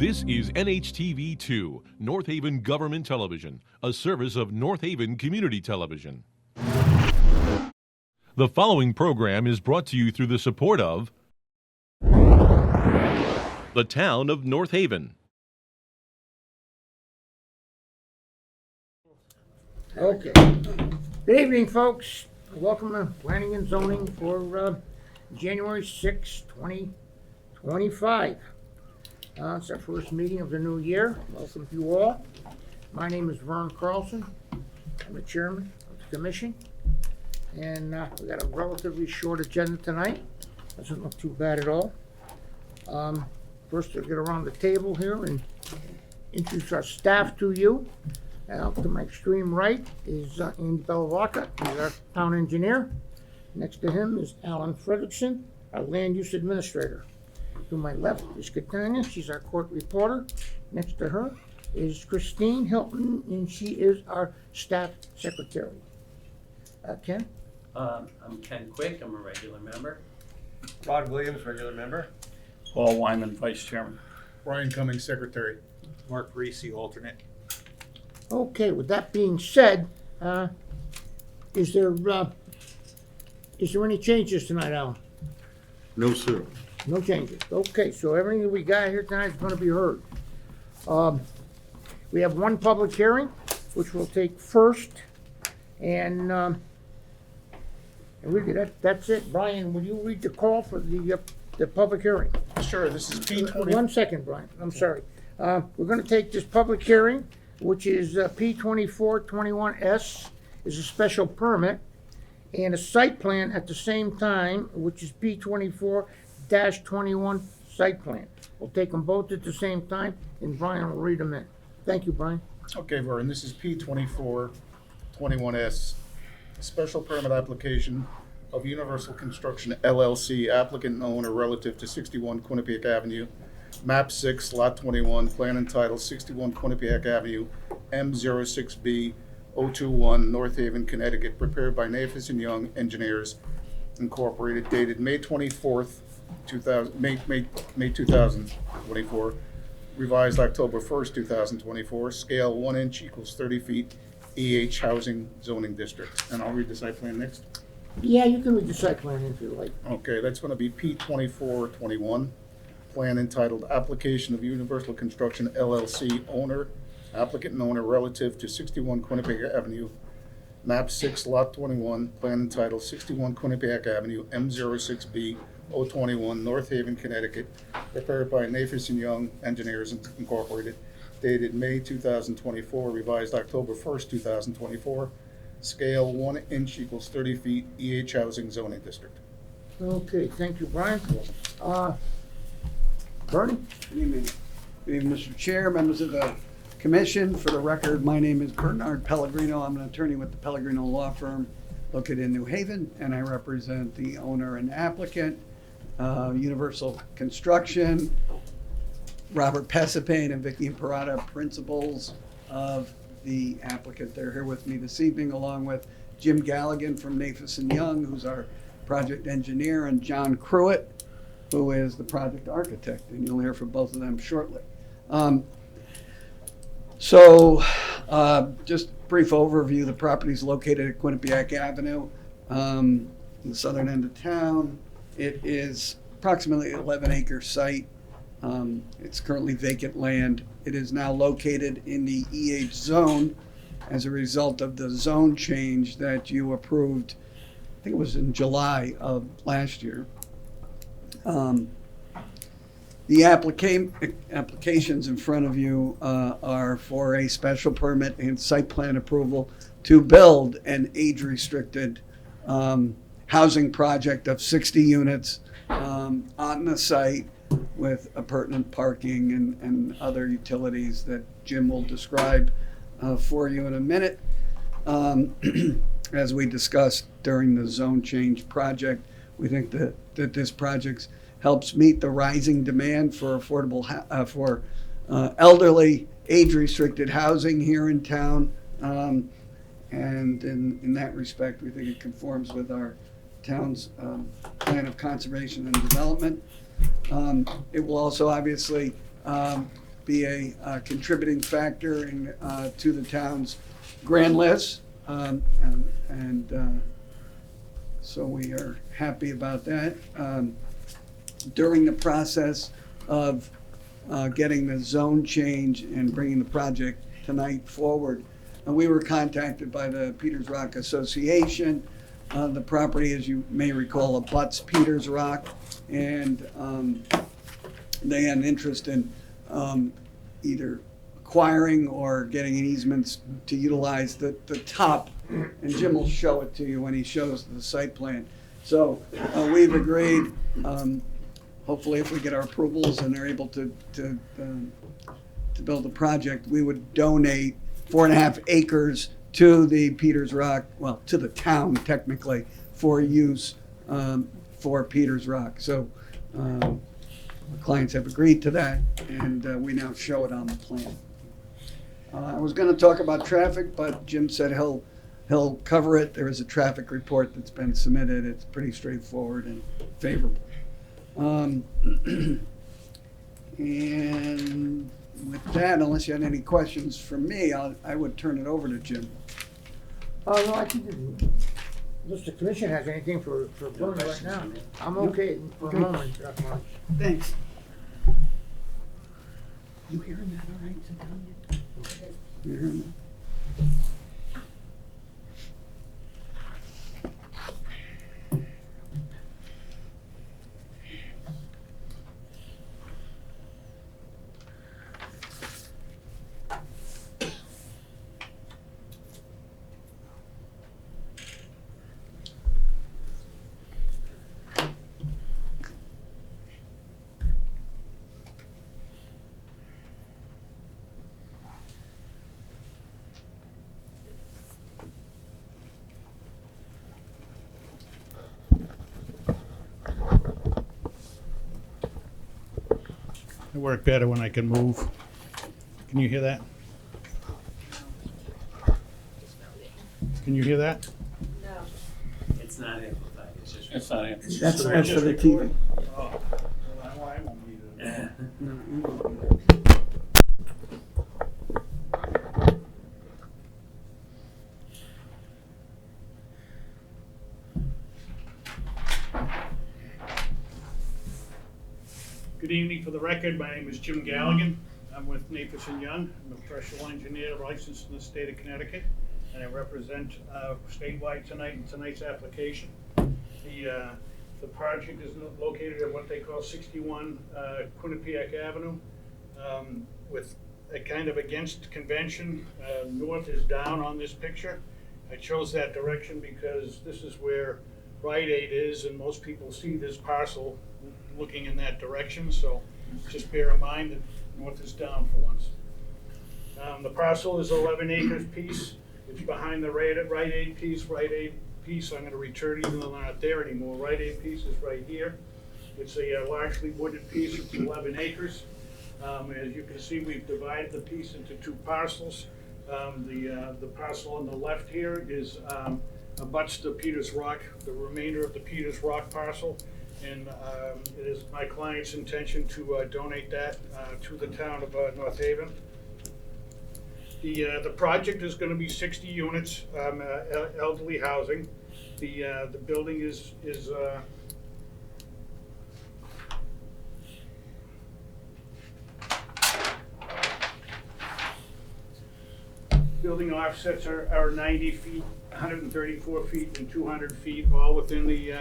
This is NHTV2, North Haven Government Television, a service of North Haven Community Television. The following program is brought to you through the support of the Town of North Haven. Okay. Good evening, folks. Welcome to Planning and Zoning for January 6, 2025. It's our first meeting of the new year. Welcome to you all. My name is Vern Carlson. I'm the chairman of the commission. And we got a relatively short agenda tonight. Doesn't look too bad at all. First, we'll get around the table here and introduce our staff to you. To my extreme right is Andy Bellavacca. He's our town engineer. Next to him is Alan Fredrickson, our land use administrator. To my left is Katania. She's our court reporter. Next to her is Christine Hilton, and she is our staff secretary. Ken? I'm Ken Quick. I'm a regular member. Rod Williams, regular member. Paul Wyman, Vice Chairman. Brian Cummings, Secretary. Mark Reese, alternate. Okay, with that being said, is there any changes tonight, Alan? No, sir. No changes. Okay, so everything that we got here tonight is going to be heard. We have one public hearing, which we'll take first, and that's it. Brian, will you read the call for the public hearing? Sure, this is P20. 1 second, Brian. I'm sorry. We're going to take this public hearing, which is P2421S, is a special permit, and a site plan at the same time, which is P24-21 site plan. We'll take them both at the same time, and Brian will read them in. Thank you, Brian. Okay, Vern, this is P2421S, special permit application of Universal Construction LLC, applicant and owner relative to 61 Quinnipiac Avenue, map 6, lot 21, plan entitled 61 Quinnipiac Avenue, M06B 021, North Haven, Connecticut, prepared by Nafis and Young Engineers Incorporated, dated May 24th, 2024, revised October 1st, 2024, scale 1 inch equals 30 feet, EH Housing Zoning District. And I'll read the site plan next. Yeah, you can read the site plan if you like. Okay, that's going to be P2421, plan entitled Application of Universal Construction LLC, owner, applicant and owner relative to 61 Quinnipiac Avenue, map 6, lot 21, plan entitled 61 Quinnipiac Avenue, M06B 021, North Haven, Connecticut, prepared by Nafis and Young Engineers Incorporated, dated May 2024, revised October 1st, 2024, scale 1 inch equals 30 feet, EH Housing Zoning District. Okay, thank you, Brian. Bernie? Good evening. Good evening, Mr. Chair, members of the commission. For the record, my name is Bernard Pellegrino. I'm an attorney with the Pellegrino Law Firm located in New Haven, and I represent the owner and applicant, Universal Construction, Robert Pesapane and Vicky Imparata, principals of the applicant. They're here with me this evening, along with Jim Galligan from Nafis and Young, who's our project engineer, and John Cruitt, who is the project architect, and you'll hear from both of them shortly. Just a brief overview. The property is located at Quinnipiac Avenue, in the southern end of town. It is approximately an 11-acre site. It's currently vacant land. It is now located in the EH zone as a result of the zone change that you approved, I think it was in July of last year. The applications in front of you are for a special permit and site plan approval to build an age-restricted housing project of 60 units on the site with appurtenant parking and other utilities that Jim will describe for you in a minute. As we discussed during the zone change project, we think that this project helps meet the rising demand for affordable, elderly, age-restricted housing here in town. And in that respect, we think it conforms with our town's plan of conservation and development. It will also obviously be a contributing factor to the town's grand list. So we are happy about that. During the process of getting the zone change and bringing the project tonight forward, we were contacted by the Peters Rock Association. The property, as you may recall, abuts Peters Rock, and they had an interest in either acquiring or getting an easement to utilize the top, and Jim will show it to you when he shows the site plan. So we've agreed, hopefully if we get our approvals and they're able to build the project, we would donate 4.5 acres to the Peters Rock, well, to the town technically, for use for Peters Rock. So the clients have agreed to that, and we now show it on the plan. I was going to talk about traffic, but Jim said he'll cover it. There is a traffic report that's been submitted. It's pretty straightforward and favorable. And with that, unless you had any questions for me, I would turn it over to Jim. No, I think, unless the commission has anything for Bruno right now, I'm okay for a moment. Thanks. You hearing that all right? Sit down yet? You hearing that? I work better when I can move. Can you hear that? Can you hear that? It's not amplified, it's just. It's not answered. That's for the TV. Oh, well, I won't need it. Good evening. For the record, my name is Jim Galligan. I'm with Naples & Young. I'm a professional engineer licensed in the state of Connecticut, and I represent statewide tonight in tonight's application. The project is located at what they call 61 Quinnipiac Avenue, with a kind of against convention. North is down on this picture. I chose that direction because this is where Rite Aid is, and most people see this parcel looking in that direction, so just bear in mind that north is down for once. The parcel is 11 acres piece. It's behind the Rite Aid piece. Rite Aid piece I'm going to return even though they're not there anymore. Rite Aid piece is right here. It's a largely wooded piece. It's 11 acres. As you can see, we've divided the piece into two parcels. The parcel on the left here is abuts the Peters Rock, the remainder of the Peters Rock parcel. And it is my client's intention to donate that to the town of North Haven. The project is going to be 60 units, elderly housing. The building is building offsets are 90 feet, 134 feet, and 200 feet, all within the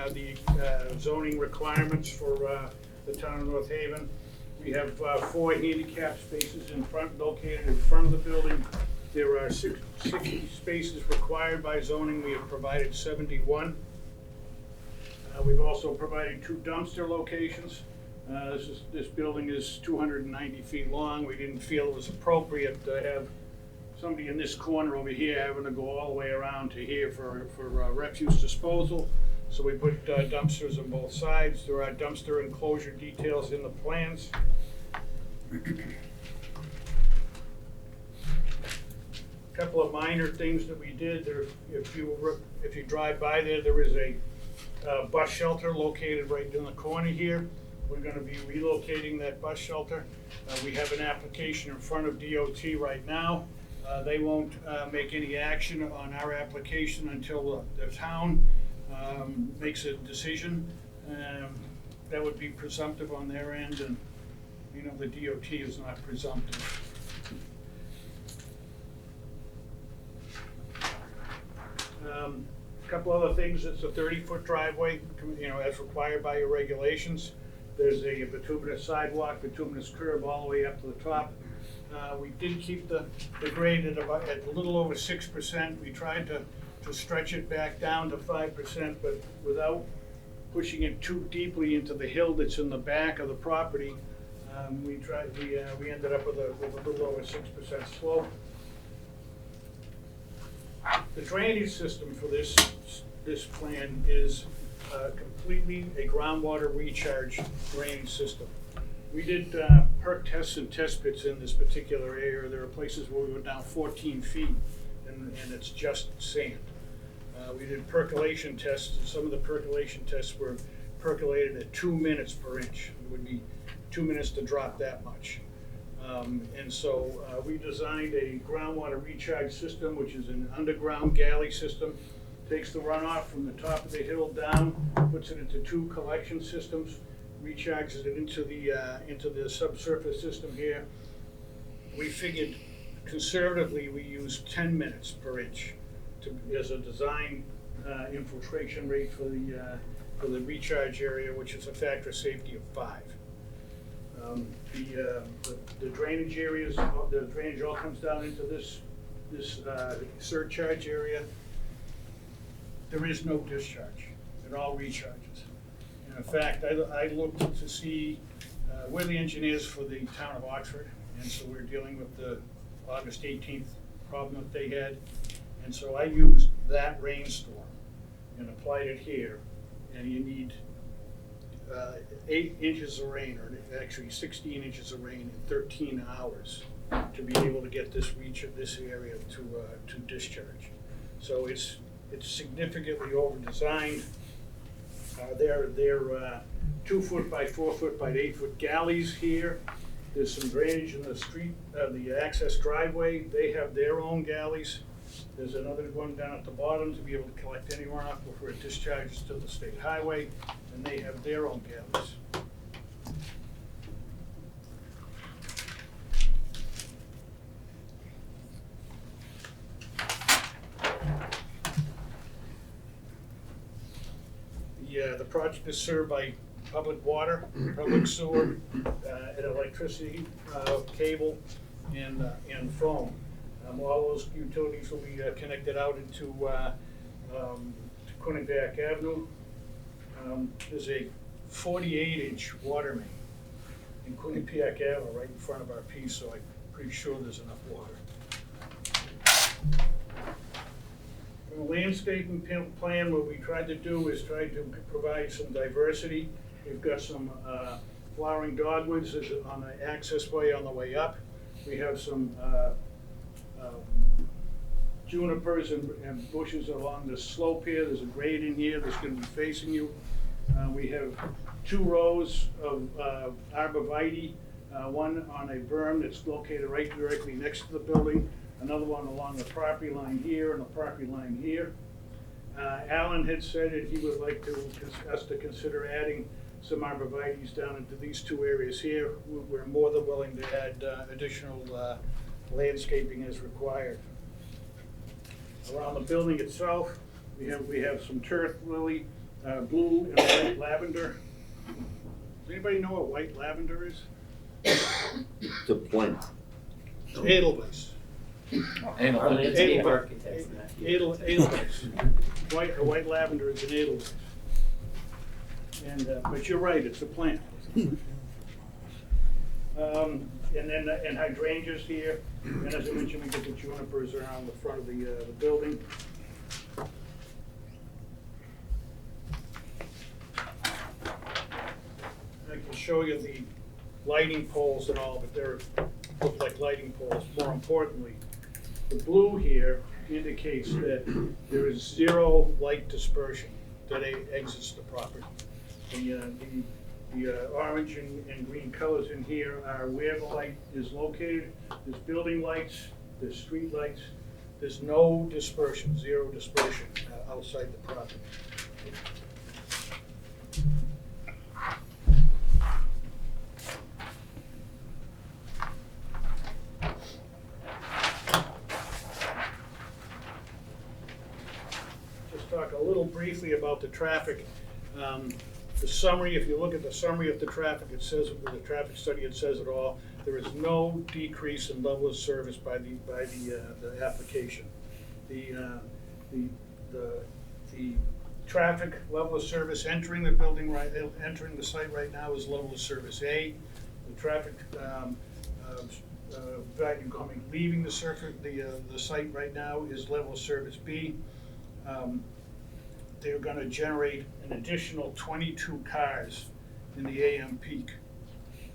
zoning requirements for the town of North Haven. We have 4 handicap spaces in front, located in front of the building. There are 60 spaces required by zoning. We have provided 71. We've also provided 2 dumpster locations. This building is 290 feet long. We didn't feel it was appropriate to have somebody in this corner over here having to go all the way around to here for refuse disposal. So we put dumpsters on both sides. There are dumpster enclosure details in the plans. A couple of minor things that we did. If you drive by there is a bus shelter located right in the corner here. We're gonna be relocating that bus shelter. We have an application in front of DOT right now. They won't make any action on our application until the town makes a decision. That would be presumptive on their end, and you know, the DOT is not presumptive. A couple other things, it's a 30-foot driveway, you know, as required by your regulations. There's a bituminous sidewalk, bituminous curb all the way up to the top. We did keep the grade at a little over 6%. We tried to stretch it back down to 5%, but without pushing it too deeply into the hill that's in the back of the property. We ended up with a little over 6% slope. The drainage system for this plan is completely a groundwater recharge drainage system. We did perk tests and test pits in this particular area. There are places where we went down 14 feet and it's just sand. We did percolation tests, and some of the percolation tests were percolated at 2 minutes per inch. It would be 2 minutes to drop that much. And so we designed a groundwater recharge system, which is an underground galley system. Takes the runoff from the top of the hill down, puts it into 2 collection systems, recharges it into the subsurface system here. We figured conservatively we use 10 minutes per inch as a design infiltration rate for the recharge area, which is a factor of safety of 5. The drainage areas, the drainage all comes down into this surcharge area. There is no discharge. It all recharges. And in fact, I looked to see, we're the engineers for the town of Oxford, and so we're dealing with the August 18th problem that they had. And so I used that rainstorm and applied it here, and you need 8 inches of rain, or actually 16 inches of rain in 13 hours to be able to get this area to discharge. So it's significantly over-designed. They're 2 foot by 4 foot by 8 foot galleys here. There's some drainage in the street, the access driveway. They have their own galleys. There's another one down at the bottom to be able to collect any runoff before it discharges to the state highway, and they have their own galleys. The project is served by public water, public sewer, and electricity, cable, and phone. All those utilities will be connected out into Quinnipiac Avenue. There's a 48-inch water main in Quinnipiac Avenue right in front of our piece, so I'm pretty sure there's enough water. From a landscaping plan, what we tried to do is try to provide some diversity. We've got some flowering dogwoods on the access way on the way up. We have some junipers and bushes along the slope here. There's a grade in here that's going to be facing you. We have 2 rows of arborvitae, one on a berm that's located right directly next to the building, another one along the property line here and the property line here. Alan had said that he would like us to consider adding some arborvitaes down into these 2 areas here. We're more than willing to add additional landscaping as required. Around the building itself, we have some turf lily, blue and white lavender. Does anybody know what white lavender is? It's a plant. Edelweiss. Our landscape architect's not here. Edelweiss. White lavender is an Edelweiss. And but you're right, it's a plant. And then and hydrangeas here, and as I mentioned, we get the junipers around the front of the building. I can show you the lighting poles and all, but they're look like lighting poles. More importantly, the blue here indicates that there is 0 light dispersion that exits the property. The The orange and green colors in here are where the light is located. There's building lights, there's street lights. There's no dispersion, zero dispersion outside the property. Just talk a little briefly about the traffic. The summary, if you look at the summary of the traffic, it says, with the traffic study, it says it all. There is no decrease in level of service by the application. The traffic level of service entering the building entering the site right now is level of service A. The traffic value leaving the site right now is level of service B. They're gonna generate an additional 22 cars in the AM peak.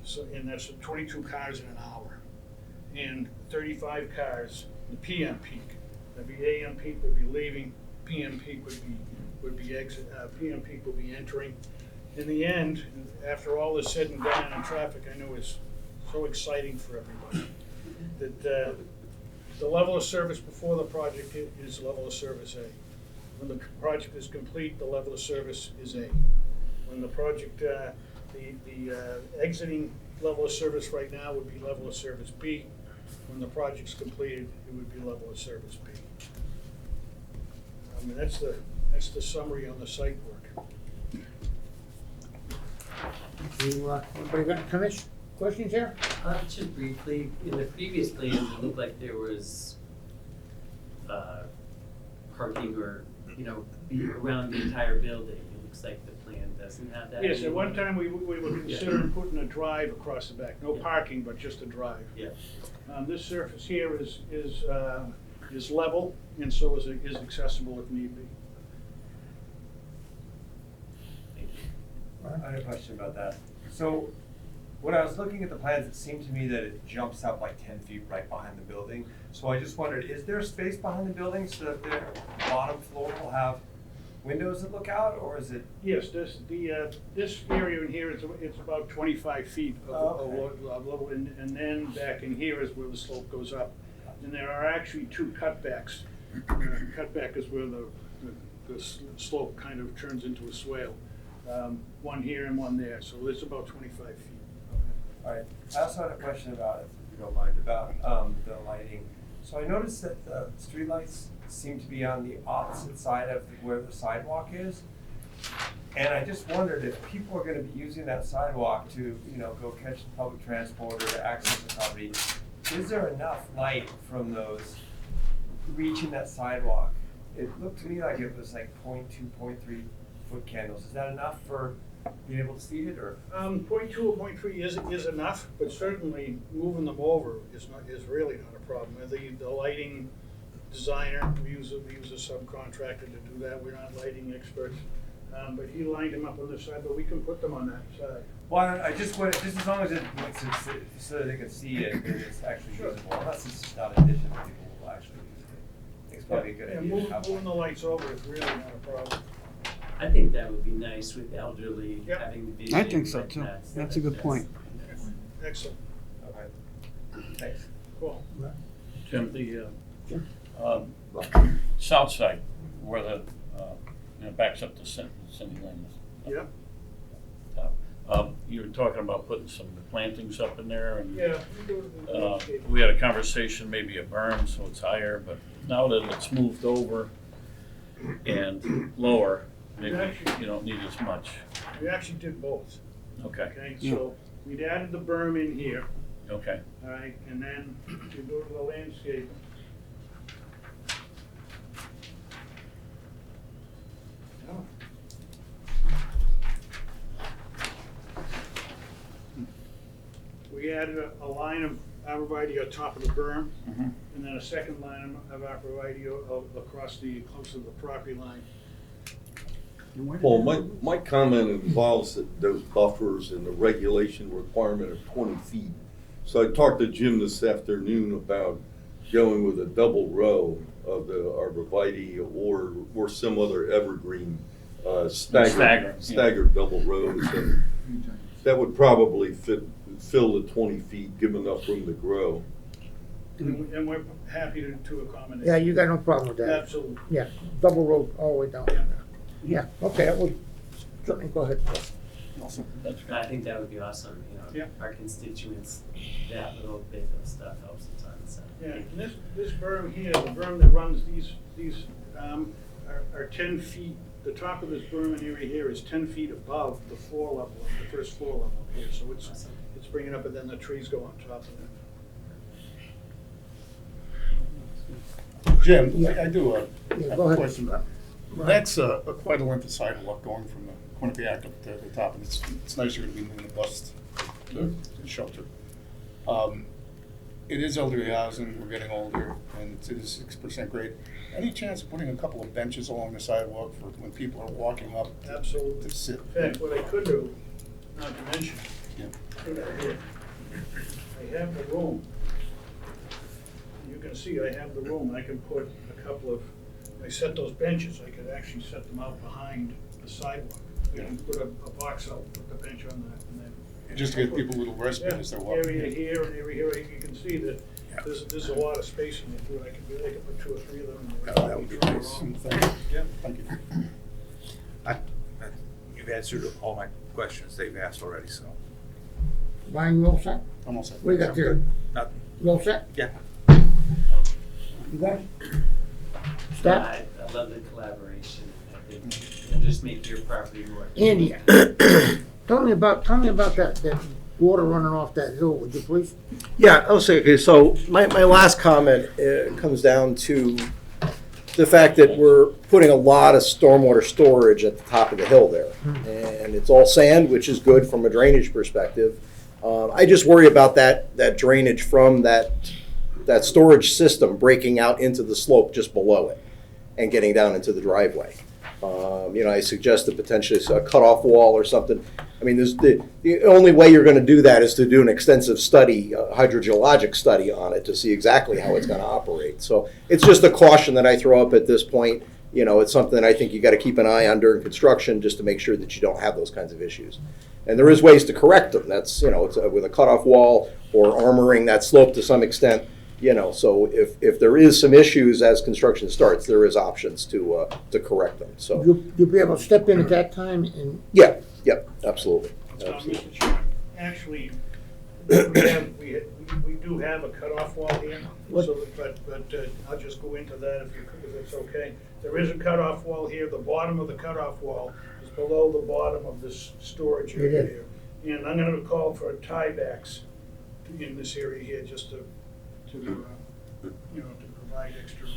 So, and that's 22 cars in an hour. And 35 cars in the PM peak. That'd be AM peak would be leaving, PM peak would be exit, PM peak would be entering. In the end, after all is said and done in traffic, I know is so exciting for everybody, that the level of service before the project is level of service A. When the project is complete, the level of service is A. When the project, the exiting level of service right now would be level of service B. When the project's completed, it would be level of service B. I mean, that's the summary on the site work. Anybody got any questions here? Just briefly, in the previous plan, it looked like there was parking or, around the entire building. It looks like the plan doesn't have that. Yes, at anymore. one time, we were considering putting a drive across the back, no parking, but just a drive. Yeah. This surface here is level, and so is accessible if need be. Thank you. I had a question about that. So, when I was looking at the plans, it seemed to me that it jumps up like 10 feet right behind the building. So I just wondered, is there space behind the building so that the bottom floor will have windows that look out, or is it? Yes, this area in here, it's about 25 feet of level, and then back in here is where the slope goes up. And there are actually two cutbacks. Cutback is where the slope kind of turns into a swale. One here and one there, so it's about 25 feet. All right. I also had a question about, if you don't mind, about the lighting. So I noticed that the streetlights seem to be on the opposite side of where the sidewalk is. And I just wondered if people are gonna be using that sidewalk to, go catch the public transport or to access the property. Is there enough light from those reaching that sidewalk? It looked to me like it was like 0.2, 0.3 foot candles. Is that enough for being able to see it, or? 0.2 or 0.3 is enough, but certainly moving them over is really not a problem. The lighting designer, we use a subcontractor to do that. We're not lighting experts, but he lined them up on this side, but we can put them on that side. Well, I just want, just as long as it makes it so they can see it and it's actually Sure. usable, unless it's not addition, people will actually use it. It's probably a good Yeah, idea to have moving the one. lights over is really not a problem. I think that would be nice with elderly Yep. having the vision. I think so like too. that. That's a good point. Excellent, Okay. Thanks. cool. Jim, the south side, where the, backs up to Cindy Lane. Yep. You were talking about putting some plantings up in there, and Yeah. we do the landscape. we had a conversation, maybe a berm, so it's higher, but now that it's moved over and lower, maybe you don't need as much. We actually did both, Okay, okay? So we'd added the berm in here, okay. all right, and then you go to the landscape. Oh. We added a line of arborvitae on top of the berm, Mhm. and then a second line of arborvitae across close to the property line. Paul, my comment involves those buffers and the regulation requirement of 20 feet. So I talked to Jim this afternoon about going with a double row of the arborvitae or some other evergreen, Staggered, yeah. staggered double rows. And That would probably fill the 20 feet, give enough room to grow. And we're happy to accommodate. Yeah, you got no problem with that? Absolutely. Yeah, double road all the way down. Yeah. Yeah, okay, that would, certainly, go ahead. Awesome. That's great. I think that would be awesome, you know, Yeah. our constituents, that little bit of stuff helps a ton, so. Yeah, and this berm here, the berm that runs these are 10 feet, the top of this berm area here is 10 feet above the floor level, the first floor level here, so it's Awesome. bringing up, and then the trees go on top of it. Jim, Yeah. I do Yeah, have go a ahead. question. That's quite a length of sidewalk going from the Quinnipiac up to the top, and it's nice you're gonna be moving the bus to the shelter. It is elderly housing, we're getting older, and it is 6% grade. Any chance of putting a couple of benches along the sidewalk for when people are walking up Absolutely. to sit? In fact, what I could do, not to mention, Yeah. put out here, I have the room. You can see I have the room, I can put a couple of, I set those benches, I could actually set them out behind the sidewalk. I can put a box out, put the bench on that, and then. Just to give people a little respite Yeah, as they're walking. area here and area here, you can see that there's a lot of space in there, too. I could put 2 or 3 of them. and That would be drive nice. around. Thank you. Yeah. Thank you. You've answered all my questions they've asked already, so. Ryan, you all set? I'm all set. What do you got there? Not, You all set? yeah. You guys? Staff? I love the collaboration, I think, it'll just make your property more. Andy, tell me about that water running off that hill, would you please? Yeah, I'll say, okay, so my last comment comes down to the fact that we're putting a lot of stormwater storage at the top of the hill there. And it's all sand, which is good from a drainage perspective. I just worry about that drainage from that storage system breaking out into the slope just below it and getting down into the driveway. I suggested potentially a cutoff wall or something. I mean, the only way you're going to do that is to do an extensive study, hydrogeologic study on it to see exactly how it's going to operate. So it's just a caution that I throw up at this point. It's something I think you got to keep an eye on during construction just to make sure that you don't have those kinds of issues. And there is ways to correct them. That's, it's with a cutoff wall or armoring that slope to some extent. So if there is some issues as construction starts, there is options to correct them. So You'll be able to step in at that time and, yeah, absolutely. Mr. Chairman, actually, we do have a cutoff wall here, so, but I'll just go into that if it's okay. There is a cutoff wall here, the bottom of the cutoff wall is below the bottom of this storage area It is. here. And I'm gonna call for tiebacks in this area here, just to provide extra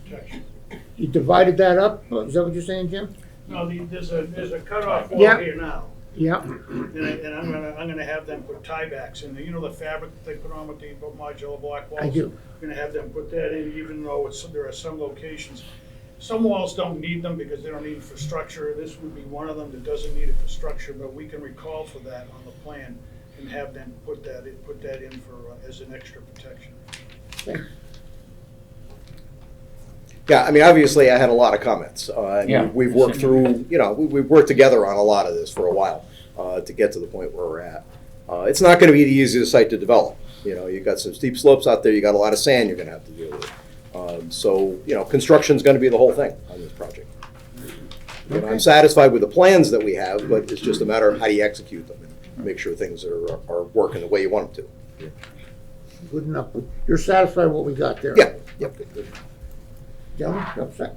protection. you divided that up, is that what you're saying, Jim? No, there's a cutoff wall Yeah. here now. Yeah, And I'm gonna have them put tiebacks in there, the fabric that they put on with the modular block walls? I do. I'm gonna have them put that in, even though there are some locations. Some walls don't need them because they don't need it for structure. This would be one of them that doesn't need it for structure, but we can recall for that on the plan and have them put that in for, as an extra protection. okay. Yeah, I mean, obviously, I had a lot of comments. Yeah. We've worked through, we've worked together on a lot of this for a while to get to the point where we're at. It's not going to be the easiest site to develop. You've got some steep slopes out there. You got a lot of sand you're going to have to deal with. So, construction's going to be the whole thing on this project. I'm satisfied with the plans that we have, but it's just a matter of how do you execute them and make sure things are working the way you want them to. Good enough. You're satisfied with what we got there? Yeah. Yep. Gentlemen, you upset?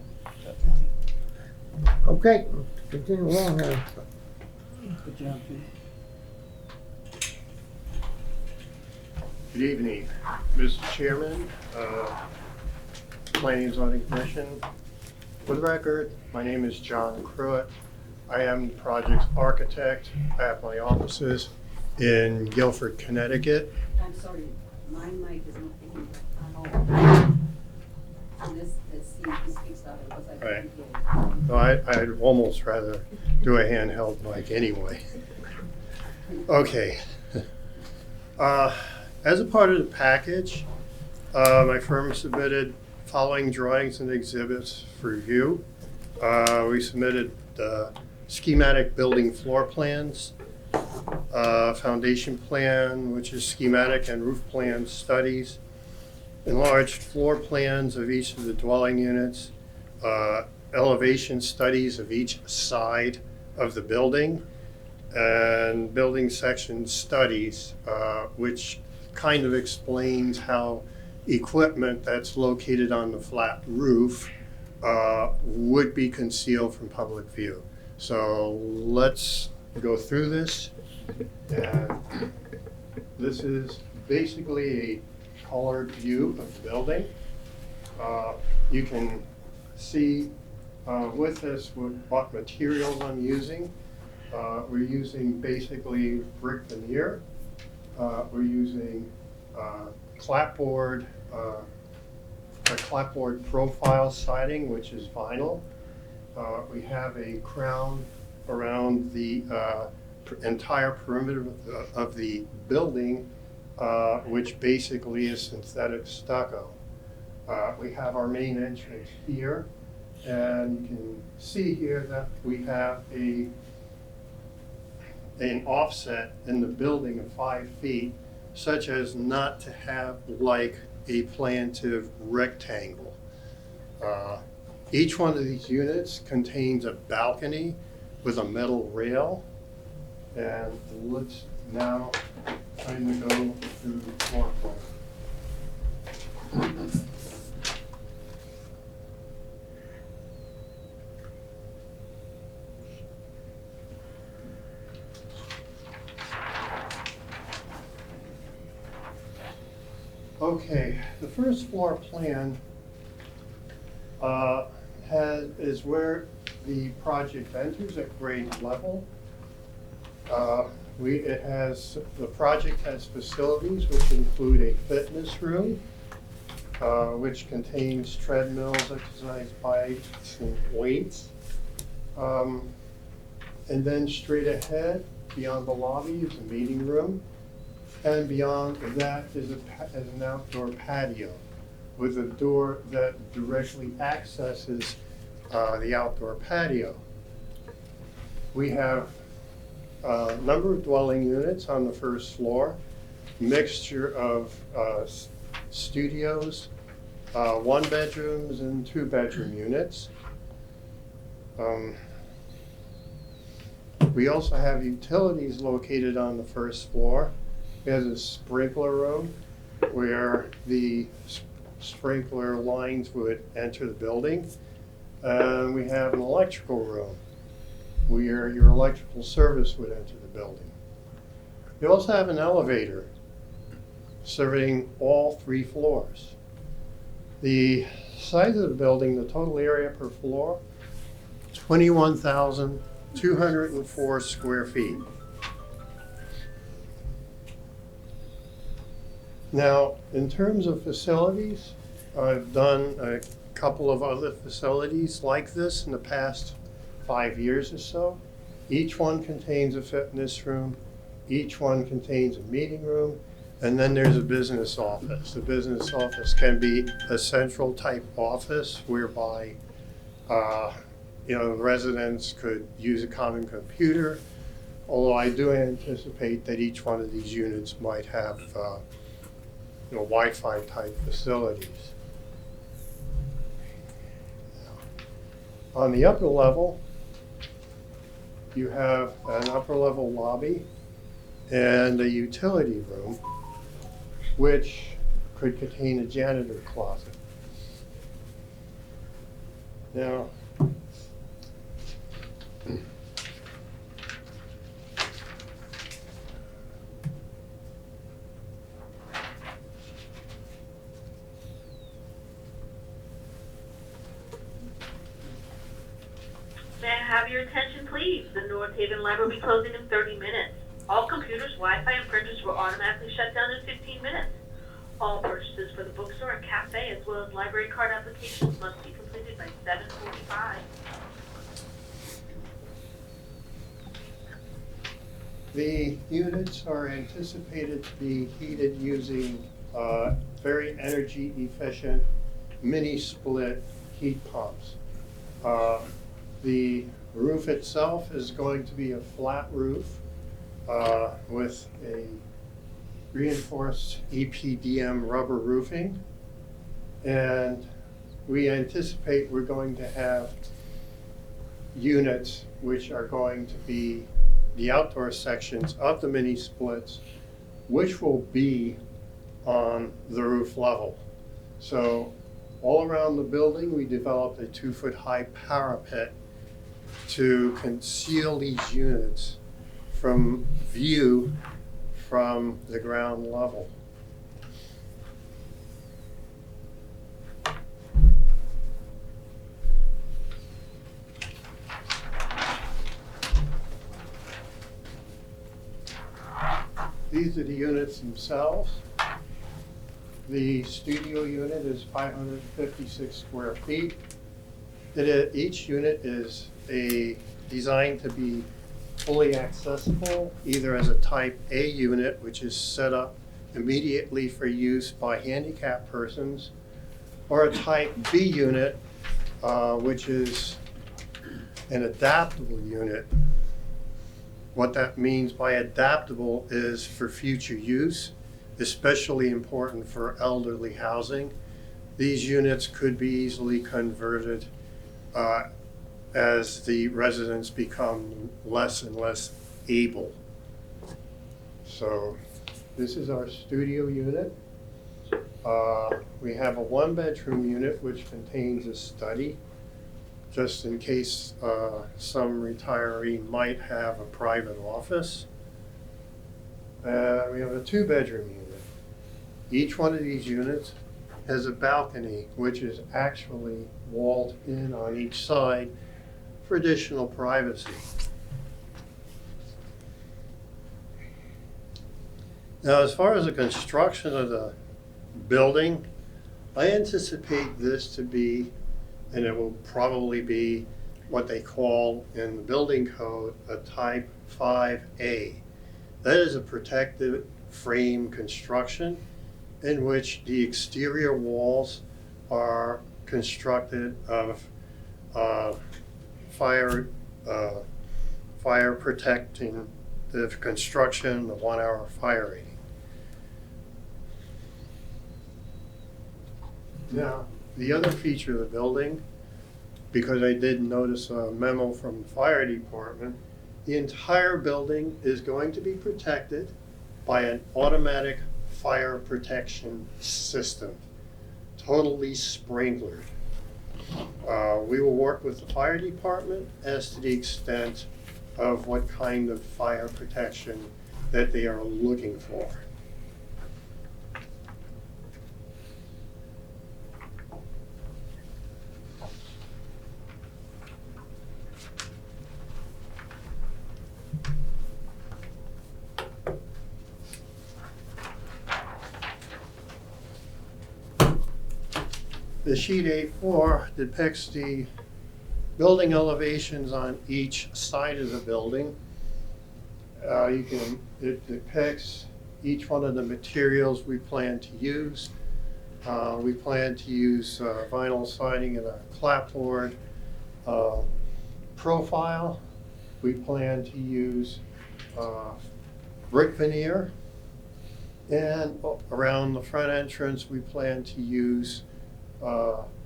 Okay, continue along here. Good job, Good evening, Mr. Chairman, Planning and Zoning Commission. For the record, my name is John Pruitt. I am the project's architect. I have my offices in Guilford, Connecticut. I'm sorry, my mic is not picking up at all. And this speaks up, it was like. Right. So I'd almost rather do a handheld mic anyway. Okay. As a part of the package, my firm submitted following drawings and exhibits for review. We submitted schematic building floor plans, foundation plan, which is schematic and roof plan studies, enlarged floor plans of each of the dwelling units, elevation studies of each side of the building, and building section studies, which kind of explains how equipment that's located on the flat roof would be concealed from public view. So let's go through this. And this is basically a colored view of the building. You can see with this what materials I'm using. We're using basically brick veneer. We're using clapboard, a clapboard profile siding, which is vinyl. We have a crown around the entire perimeter of the building, which basically is synthetic stucco. We have our main entrance here, and you can see here that we have an offset in the building of 5 feet, such as not to have like a plantive rectangle. Each one of these units contains a balcony with a metal rail. And let's now kind of go through the floor plan. Okay, the first floor plan is where the project enters at grade level. The project has facilities which include a fitness room, which contains treadmills, exercise bikes, and weights. And then straight ahead, beyond the lobby, is a meeting room. And beyond that is an outdoor patio with a door that directly accesses the outdoor patio. We have a number of dwelling units on the first floor, mixture of studios, 1-bedrooms and 2-bedroom units. We also have utilities located on the first floor. We have a sprinkler room where the sprinkler lines would enter the building. And we have an electrical room where your electrical service would enter the building. We also have an elevator serving all 3 floors. The size of the building, the total area per floor, 21,204 square feet. Now, in terms of facilities, I've done a couple of other facilities like this in the past 5 years or so. Each one contains a fitness room, each one contains a meeting room, and then there's a business office. The business office can be a central type office whereby residents could use a common computer, although I do anticipate that each one of these units might have Wi-Fi type facilities. On the upper level, you have an upper level lobby and a utility room, which could contain a janitor closet. Now, May I have your attention, please? The North Haven Library will be closing in 30 minutes. All computers, Wi-Fi, and printers will automatically shut down in 15 minutes. All purchases for the bookstore and cafe, as well as library card applications, must be completed by 7:45. the units are anticipated to be heated using very energy efficient mini split heat pumps. The roof itself is going to be a flat roof with a reinforced EPDM rubber roofing. And we anticipate we're going to have units which are going to be the outdoor sections of the mini splits, which will be on the roof level. So all around the building, we developed a 2-foot high parapet to conceal these units from view from the ground level. These are the units themselves. The studio unit is 556 square feet. Each unit is designed to be fully accessible, either as a type A unit, which is set up immediately for use by handicapped persons, or a type B unit, which is an adaptable unit. What that means by adaptable is for future use, especially important for elderly housing. These units could be easily converted as the residents become less and less able. So this is our studio unit. We have a 1-bedroom unit which contains a study, just in case some retiree might have a private office. We have a 2-bedroom unit. Each one of these units has a balcony, which is actually walled in on each side for additional privacy. Now, as far as the construction of the building, I anticipate this to be, and it will probably be, what they call in the building code a type 5A. That is a protective frame construction in which the exterior walls are constructed of fire protecting the construction of 1-hour fire rating. Now, the other feature of the building, because I did notice a memo from the fire department, the entire building is going to be protected by an automatic fire protection system, totally sprinklered. We will work with the fire department as to the extent of what kind of fire protection that they are looking for. The sheet A4 depicts the building elevations on each side of the building. It depicts each one of the materials we plan to use. We plan to use vinyl siding and a clapboard profile. We plan to use brick veneer. And around the front entrance, we plan to use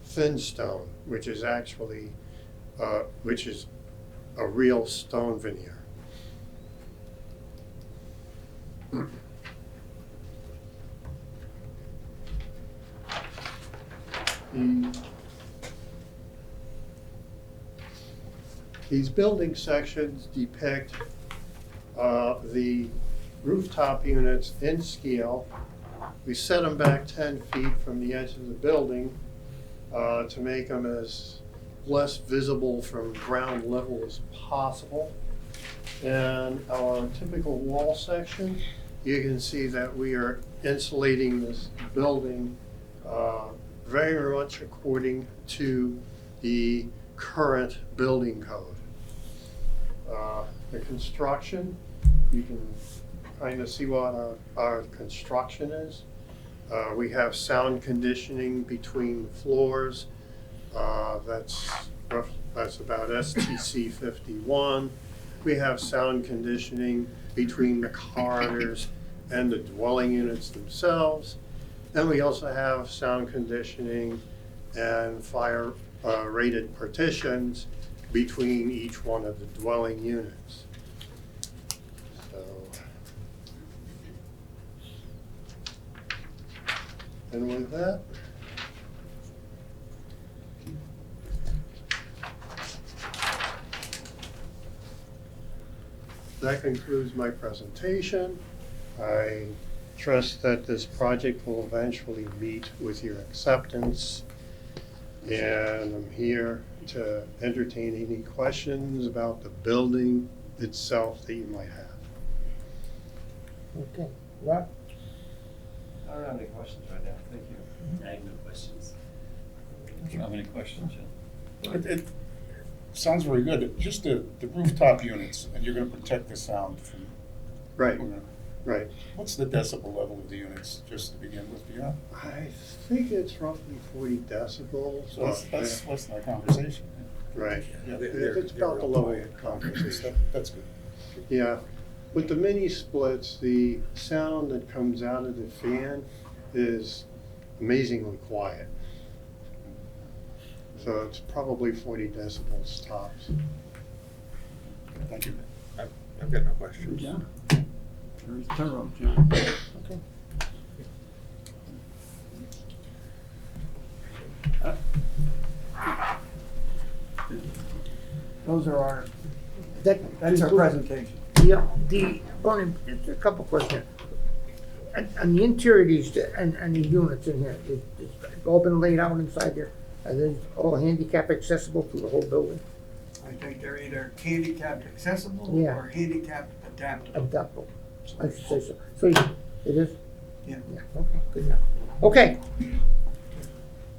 thin stone, which is actually which is a real stone veneer. These building sections depict the rooftop units in scale. We set them back 10 feet from the edge of the building to make them as less visible from ground level as possible. And our typical wall section, you can see that we are insulating this building very much according to the current building code. The construction, you can kind of see what our construction is. We have sound conditioning between the floors. That's about STC 51. We have sound conditioning between the corridors and the dwelling units themselves. And we also have sound conditioning and fire rated partitions between each one of the dwelling units. So, and with that, that concludes my presentation. I trust that this project will eventually meet with your acceptance. And I'm here to entertain any questions about the building itself that you might have. Okay, Rob? I don't have any questions right now, thank you. I have no questions. Do you have any questions? It sounds very good. Just the rooftop units, and you're gonna protect the sound from. Right, right. What's the decibel level of the units, just to begin with, do you know? I think it's roughly 40 decibels. So that's less than our conversation. Right. Yeah, It's about the level of conversation. That's good. Yeah. With the mini splits, the sound that comes out of the fan is amazingly quiet. So it's probably 40 decibels tops. Thank you. I've got no questions. John? Very thorough, John. Okay. Those are our, That that's our presentation. Yeah, Barney, just a couple questions. On the interior of these, and the units in here, it's all been laid out inside there? Are they all handicap accessible through the whole building? I think they're either handicapped accessible Yeah. or handicapped adaptable. Adaptable, I should say so. So it is? Yeah. Yeah, okay, good enough. Okay.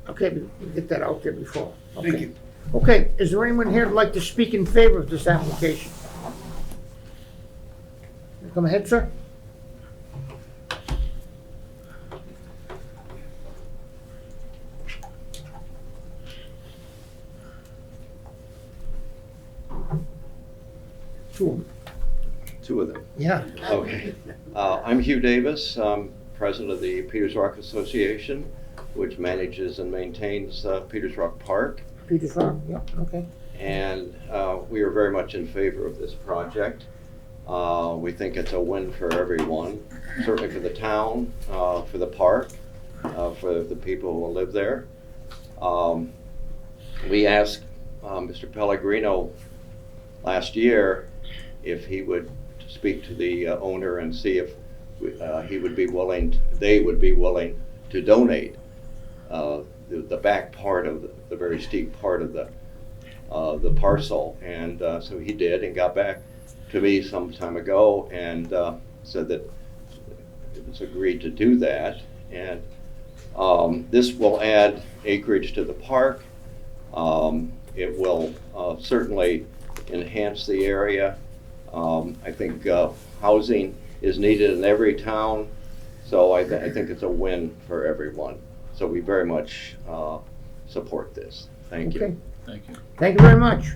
Okay, we get that out there before. Thank Okay. you. Okay, is there anyone here who'd like to speak in favor of this application? Come ahead, sir. Two of them. Two of them. Yeah. Okay. I'm Hugh Davis. I'm president of the Peters Rock Association, which manages and maintains Peters Rock Park. Peters Rock, yeah, okay. And we are very much in favor of this project. We think it's a win for everyone, certainly for the town, for the park, for the people who will live there. We asked Mr. Pellegrino last year if he would speak to the owner and see if he would be willing, they would be willing to donate the back part of the very steep part of the parcel. And so he did, and got back to me some time ago and said that it was agreed to do that. And this will add acreage to the park. It will certainly enhance the area. I think housing is needed in every town, so I think it's a win for everyone. So we very much support this. Thank Okay. you. Thank you. Thank you very much.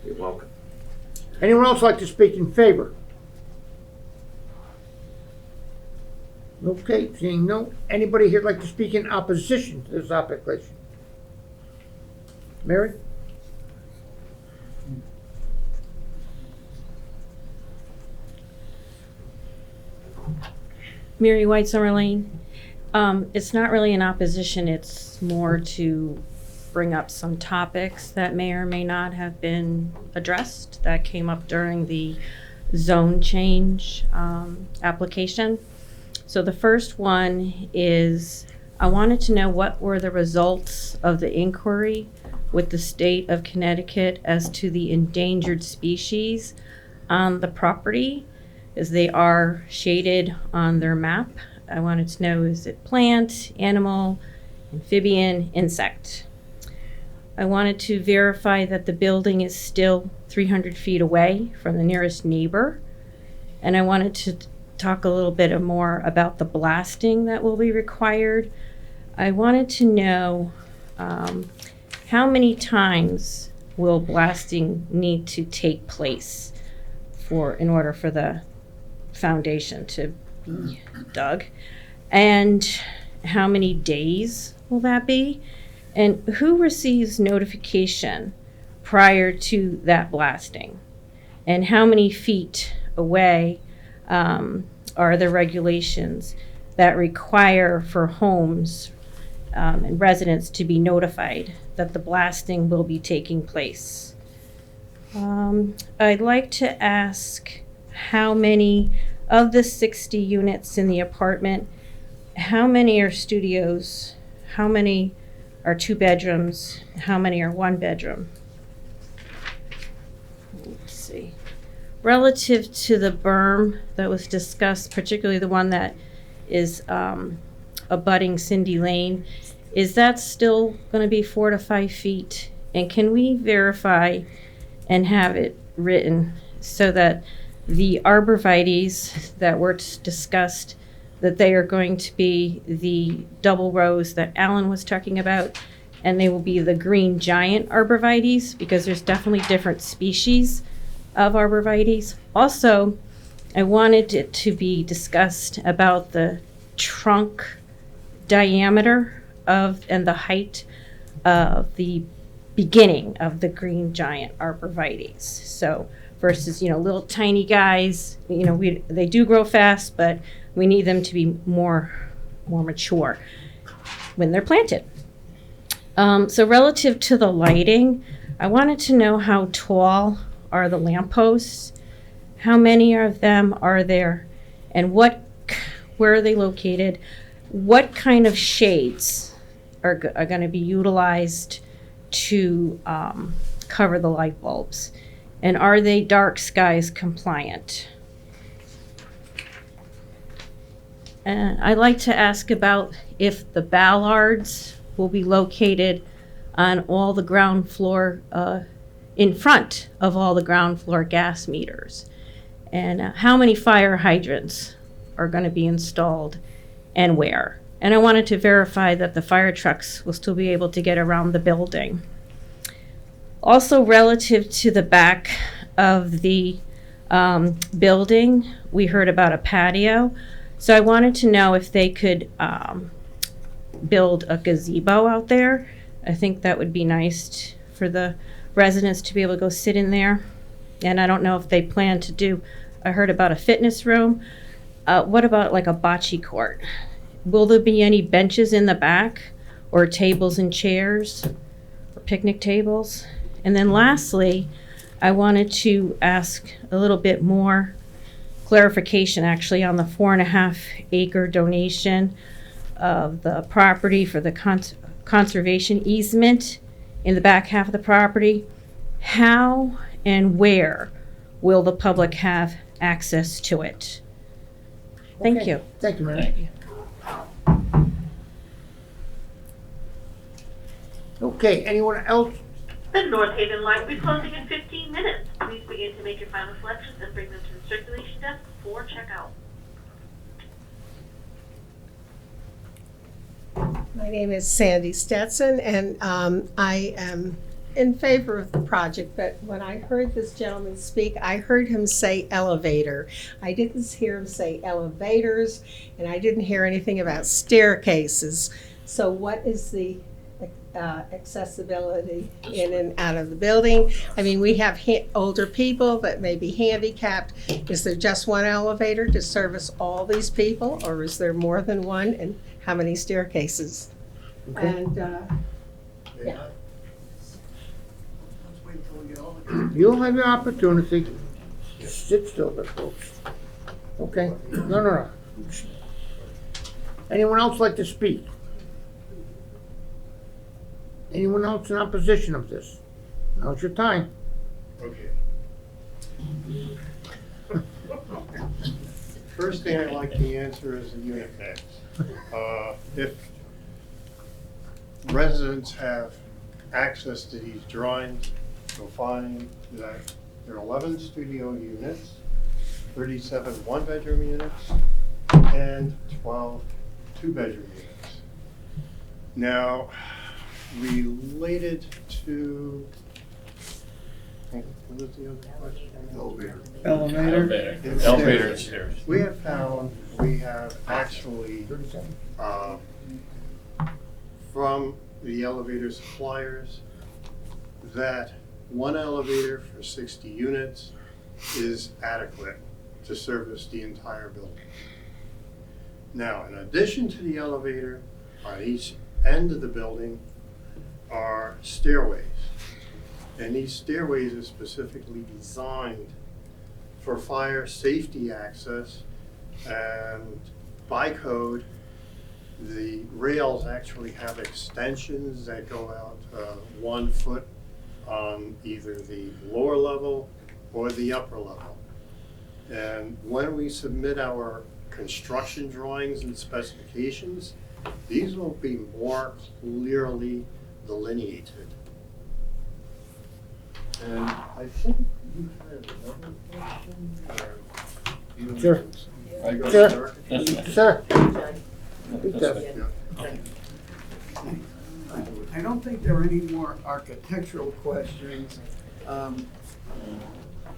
You're welcome. Anyone else like to speak in favor? Okay, seeing no. Anybody here like to speak in opposition to this application? Mary? Mary White, Summer Lane. It's not really an opposition, it's more to bring up some topics that may or may not have been addressed that came up during the zone change application. So the first one is, I wanted to know what were the results of the inquiry with the state of Connecticut as to the endangered species on the property, as they are shaded on their map. I wanted to know, is it plant, animal, amphibian, insect? I wanted to verify that the building is still 300 feet away from the nearest neighbor. And I wanted to talk a little bit more about the blasting that will be required. I wanted to know how many times will blasting need to take place in order for the foundation to be dug? And how many days will that be? And who receives notification prior to that blasting? And how many feet away are the regulations that require for homes and residents to be notified that the blasting will be taking place? I'd like to ask how many of the 60 units in the apartment, how many are studios, how many are 2 bedrooms, how many are 1 bedroom? Let's see. Relative to the berm that was discussed, particularly the one that is abutting Cindy Lane, is that still going to be 4 to 5 feet? And can we verify and have it written so that the arborvitaes that were discussed, that they are going to be the double rows that Alan was talking about, and they will be the green giant arborvitaes, because there's definitely different species of arborvitaes. Also, I wanted it to be discussed about the trunk diameter of and the height of the beginning of the green giant arborvitaes. So versus, little tiny guys, they do grow fast, but we need them to be more mature when they're planted. So relative to the lighting, I wanted to know how tall are the lampposts, how many of them are there, and where are they located, what kind of shades are going to be utilized to cover the light bulbs, and are they dark skies compliant? And I'd like to ask about if the ballards will be located on all the ground floor, in front of all the ground floor gas meters, and how many fire hydrants are going to be installed and where. And I wanted to verify that the fire trucks will still be able to get around the building. Also, relative to the back of the building, we heard about a patio. So I wanted to know if they could build a gazebo out there. I think that would be nice for the residents to be able to go sit in there. And I don't know if they plan to do, I heard about a fitness room. What about like a bocce court? Will there be any benches in the back, or tables and chairs, or picnic tables? And then lastly, I wanted to ask a little bit more clarification actually on the 4.5 acre donation of the property for the conservation easement in the back half of the property. How and where will the public have access to it? Thank Okay. you. Thank you, Mary. Okay, anyone else? The North Haven line will be closing in 15 minutes. Please begin to make your final selections and bring them to the circulation desk before checkout. My name is Sandy Stetson, and I am in favor of the project, but when I heard this gentleman speak, I heard him say elevator. I didn't hear him say elevators, and I didn't hear anything about staircases. So what is the accessibility in and out of the building? I mean, we have older people that may be handicapped. Is there just one elevator to service all these people, or is there more than one, and how many staircases? Okay. And Yeah. Let's wait till we get all the. You'll have your opportunity. Sit still there, folks. Okay? No. Anyone else like to speak? Anyone else in opposition of this? Now's your time. Okay. First thing I'd like to answer is the unit mix. If residents have access to these drawings, you'll find that there are 11 studio units, 37 one-bedroom units, and 12 two-bedroom units. Now, related to What is the other question? Elevator. Elevator and stairs. We have found, we have actually, from the elevator suppliers, that one elevator for 60 units is adequate to service the entire building. Now, in addition to the elevator, on each end of the building are stairways. And these stairways are specifically designed for fire safety access, and by code, the rails actually have extensions that go out 1 foot on either the lower level or the upper level. And when we submit our construction drawings and specifications, these will be more clearly delineated. And I think you had another question? Sure. Sure. I don't think there are any more architectural questions.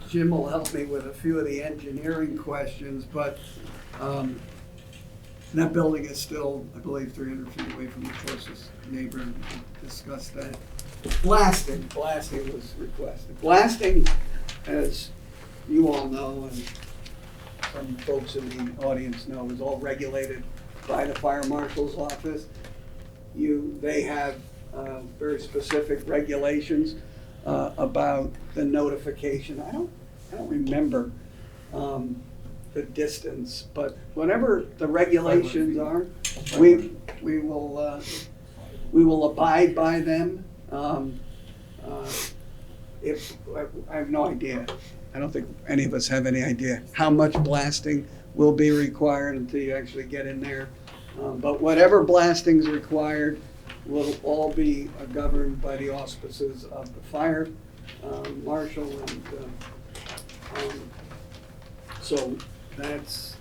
Jim will help me with a few of the engineering questions, but that building is still, I believe, 300 feet away from the closest neighbor. We discussed that. Blasting was requested. Blasting, as you all know, and some folks in the audience know, is all regulated by the fire marshal's office. They have very specific regulations about the notification. I don't remember the distance, but whatever the regulations are, we will abide by them. If I have no idea, I don't think any of us have any idea how much blasting will be required until you actually get in there. But whatever blasting is required will all be governed by the auspices of the fire marshal, and so that's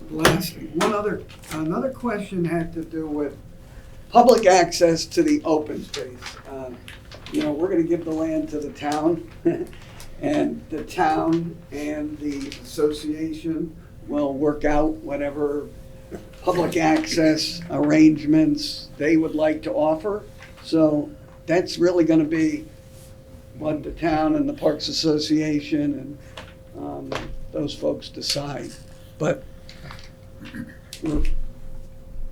blasting. Another question had to do with public access to the open space. We're going to give the land to the town, and the town and the association will work out whatever public access arrangements they would like to offer. So that's really going to be what the town and the Parks Association and those folks decide. But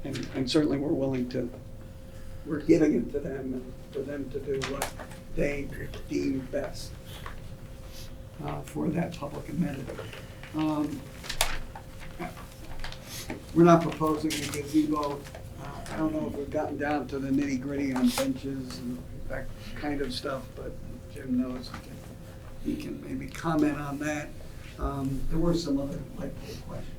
and certainly we're giving it to them and for them to do what they deem best for that public amenity. We're not proposing a gazebo. I don't know if we've gotten down to the nitty-gritty on benches and that kind of stuff, but Jim knows he can maybe comment on that. There were some other likely questions.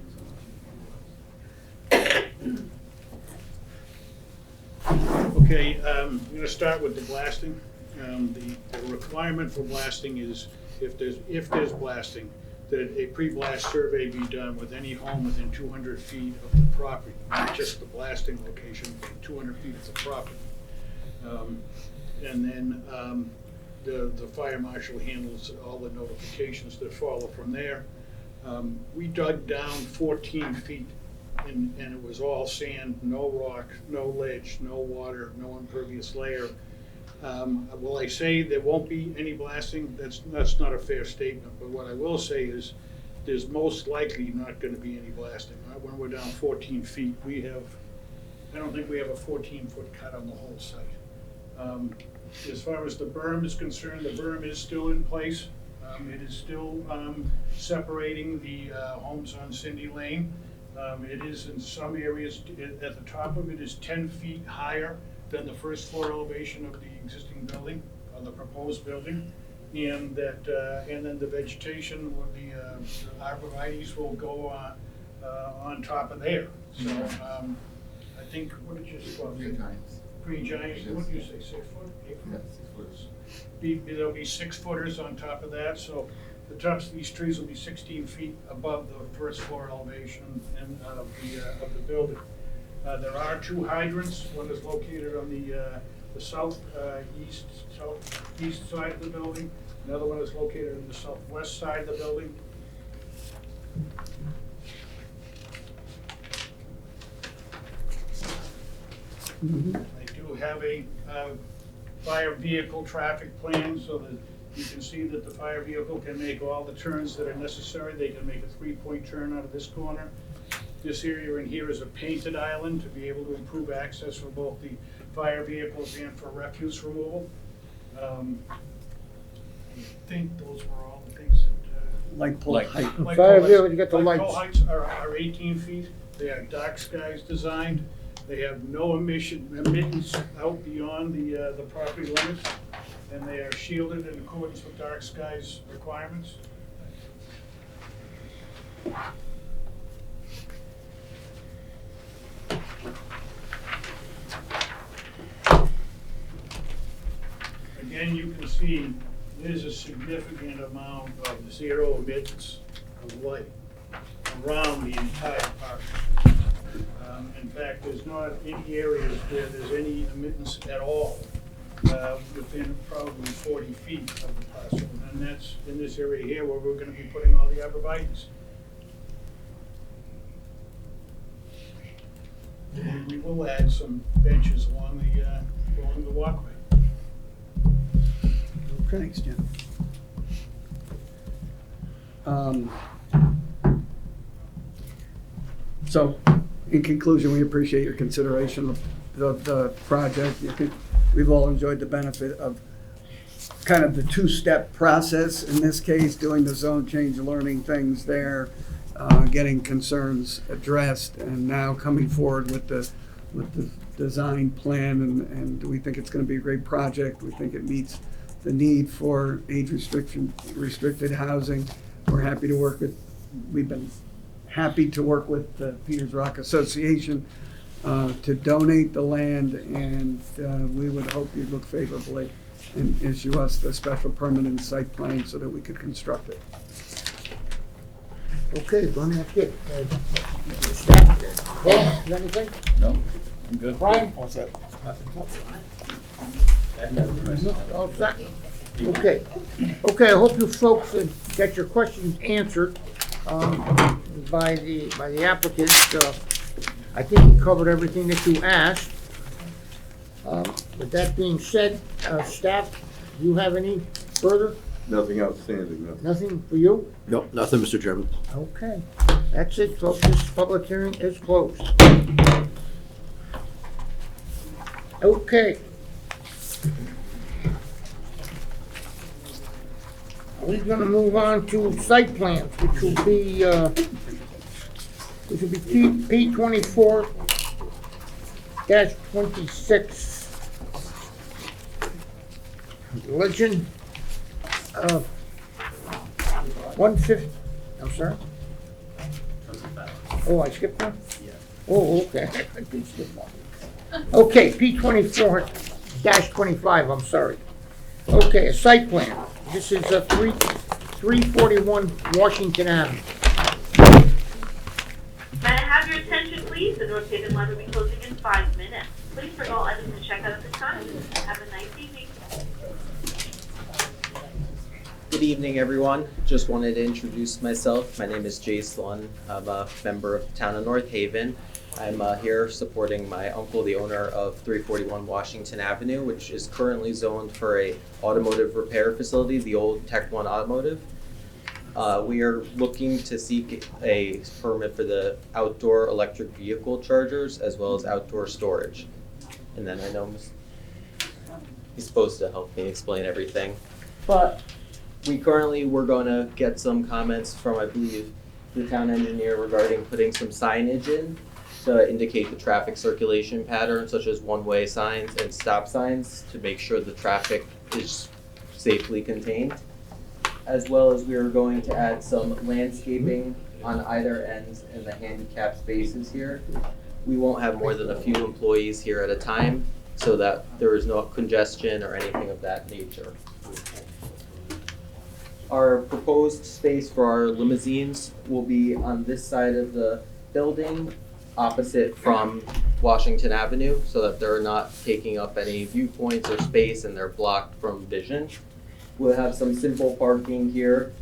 Okay, I'm going to start with the blasting. The requirement for blasting is if there's blasting, that a pre-blast survey be done with any home within 200 feet of the property, not just the blasting location, but 200 feet of the property. And then the fire marshal handles all the notifications that follow from there. We dug down 14 feet and it was all sand, no rock, no ledge, no water, no impervious layer. Will I say there won't be any blasting? That's not a fair statement, but what I will say is there's most likely not going to be any blasting. When we're down 14 feet, I don't think we have a 14-foot cut on the whole site. As far as the berm is concerned, the berm is still in place. It is still separating the homes on Cindy Lane. It is in some areas, at the top of it is 10 feet higher than the first floor elevation of the existing building, the proposed building. And then the vegetation with the arborvitaes will go on top of there. So I think, what did you say? Green giants. Green giants, what did you say, 6 foot, 8 foot? Yeah, 6 footers. There'll be 6 footers on top of that, so the tops of these trees will be 16 feet above the first floor elevation of the building. There are 2 hydrants. One is located on the southeast side of the building. Another one is located on the southwest side of the building. I do have a fire vehicle traffic plan so that you can see that the fire vehicle can make all the turns that are necessary. They can make a three-point turn out of this corner. This area in here is a painted island to be able to improve access for both the fire vehicles and for refuse removal. I think those were all the things that. Light pole height. Light Fire pole vehicle, heights- you got the light lights. pole heights are 18 feet. They are dark skies designed. They have no emittance out beyond the property limits, and they are shielded in accordance with dark skies requirements. Again, you can see there's a significant amount of zero emittance of light around the entire park. In fact, there's not any areas where there's any emittance at all within probably 40 feet of the parcel. And that's in this area here where we're going to be putting all the arborvitae's. And we will add some benches along the walkway. Thanks, Jim. So, in conclusion, we appreciate your consideration of the project. We've all enjoyed the benefit of kind of the two-step process, in this case, doing the zone change, learning things there, getting concerns addressed, and now coming forward with the design plan, and we think it's gonna be a great project. We think it meets the need for restricted housing. We're happy to work with, we've been happy to work with the Peters Rock Association to donate the land, and we would hope you'd look favorably and issue us the special permanent site plan so that we could construct it. Okay, Glenn, that's good. Staff, Paul, you got anything? No, I'm good. Brian? What's that? All set? Okay. Okay, I hope you folks got your questions answered by the applicant. I think he covered everything that you asked. With that being said, staff, do you have any further? Nothing outstanding, no. Nothing for you? No, nothing, Mr. Chairman. Okay. That's it, folks. This public hearing is closed. Okay. We're gonna move on to site plans, which will be P 24-26. Legend, 150, I'm sorry? Oh, I skipped one? Yeah. Oh, okay, I did skip one. Okay, P 24-25, I'm sorry. Okay, a site plan. This is a 341 Washington Avenue. May I have your attention, please? The North Haven line will be closing in 5 minutes. Please bring all items to check out at the time. Have a nice evening. Good evening, everyone. Just wanted to introduce myself. My name is Jay Slun. I'm a member of the town of North Haven. I'm here supporting my uncle, the owner of 341 Washington Avenue, which is currently zoned for a automotive repair facility, the old Tech One Automotive. We are looking to seek a permit for the outdoor electric vehicle chargers as well as outdoor storage. And then I know he's supposed to help me explain everything. But we're going to get some comments from, I believe, the town engineer regarding putting some signage in to indicate the traffic circulation pattern, such as one-way signs and stop signs, to make sure the traffic is safely contained. As well as we are going to add some landscaping on either ends in the handicap spaces here. We won't have more than a few employees here at a time, so that there is no congestion or anything of that nature. Our proposed space for our limousines will be on this side of the building, opposite from Washington Avenue, so that they're not taking up any viewpoints or space and they're blocked from vision. We'll have some simple parking here,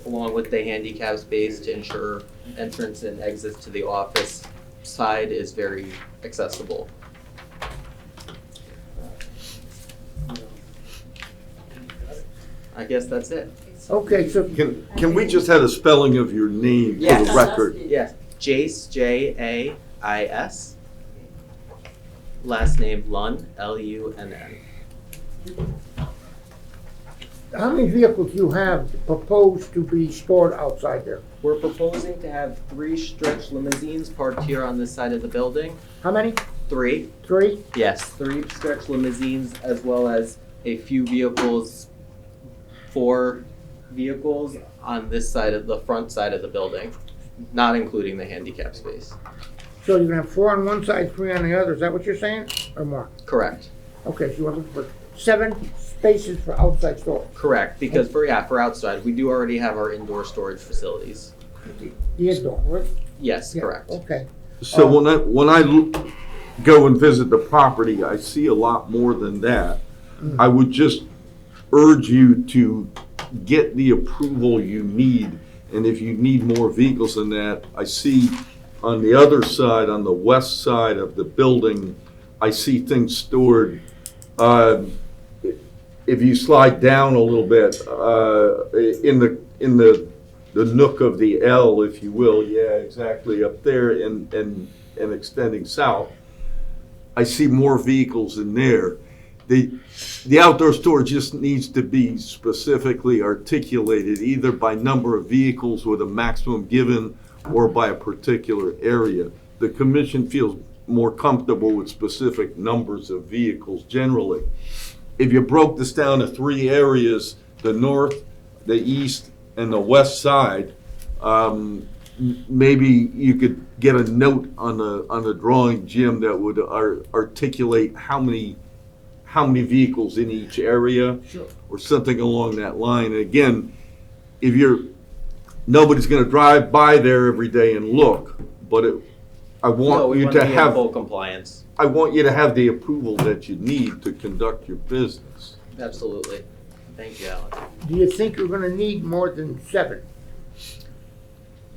along with the handicap space to ensure entrance and exit to the office side is very accessible. I guess that's it. Okay, so Can we just have a spelling of your name for Yes. the record? Yes, Jace, J-A-I-S. Last name Lunn, L-U-N-N. how many vehicles you have proposed to be stored outside there? We're proposing to have 3 stretch limousines parked here on this side of the building. How many? 3. 3? Yes, 3 stretch limousines as well as a few vehicles, 4 vehicles on this side of the front side of the building, not including the handicap space. So you're gonna have 4 on one side, 3 on the other, is that what you're saying, or more? Correct. Okay, so you're looking for 7 spaces for outside storage? Correct, because for outside, we do already have our indoor storage facilities. The indoor, right? Yes, Yeah, correct. Okay. So when I go and visit the property, I see a lot more than that. I would just urge you to get the approval you need. And if you need more vehicles than that, I see on the other side, on the west side of the building, I see things stored. If you slide down a little bit, in the nook of the L, if you will, yeah, exactly, up there and extending south, I see more vehicles in there. The outdoor storage just needs to be specifically articulated, either by number of vehicles with a maximum given or by a particular area. The commission feels more comfortable with specific numbers of vehicles generally. If you broke this down to 3 areas, the north, the east, and the west side, maybe you could get a note on the drawing, Jim, that would articulate how many vehicles in each area, Sure. or something along that line. And again, nobody's going to drive by there every day and look, but I No, want we you want to to be in have full compliance. I want you to have the approval that you need to conduct your business. Absolutely. Thank you, Alan. Do you think you're gonna need more than 7?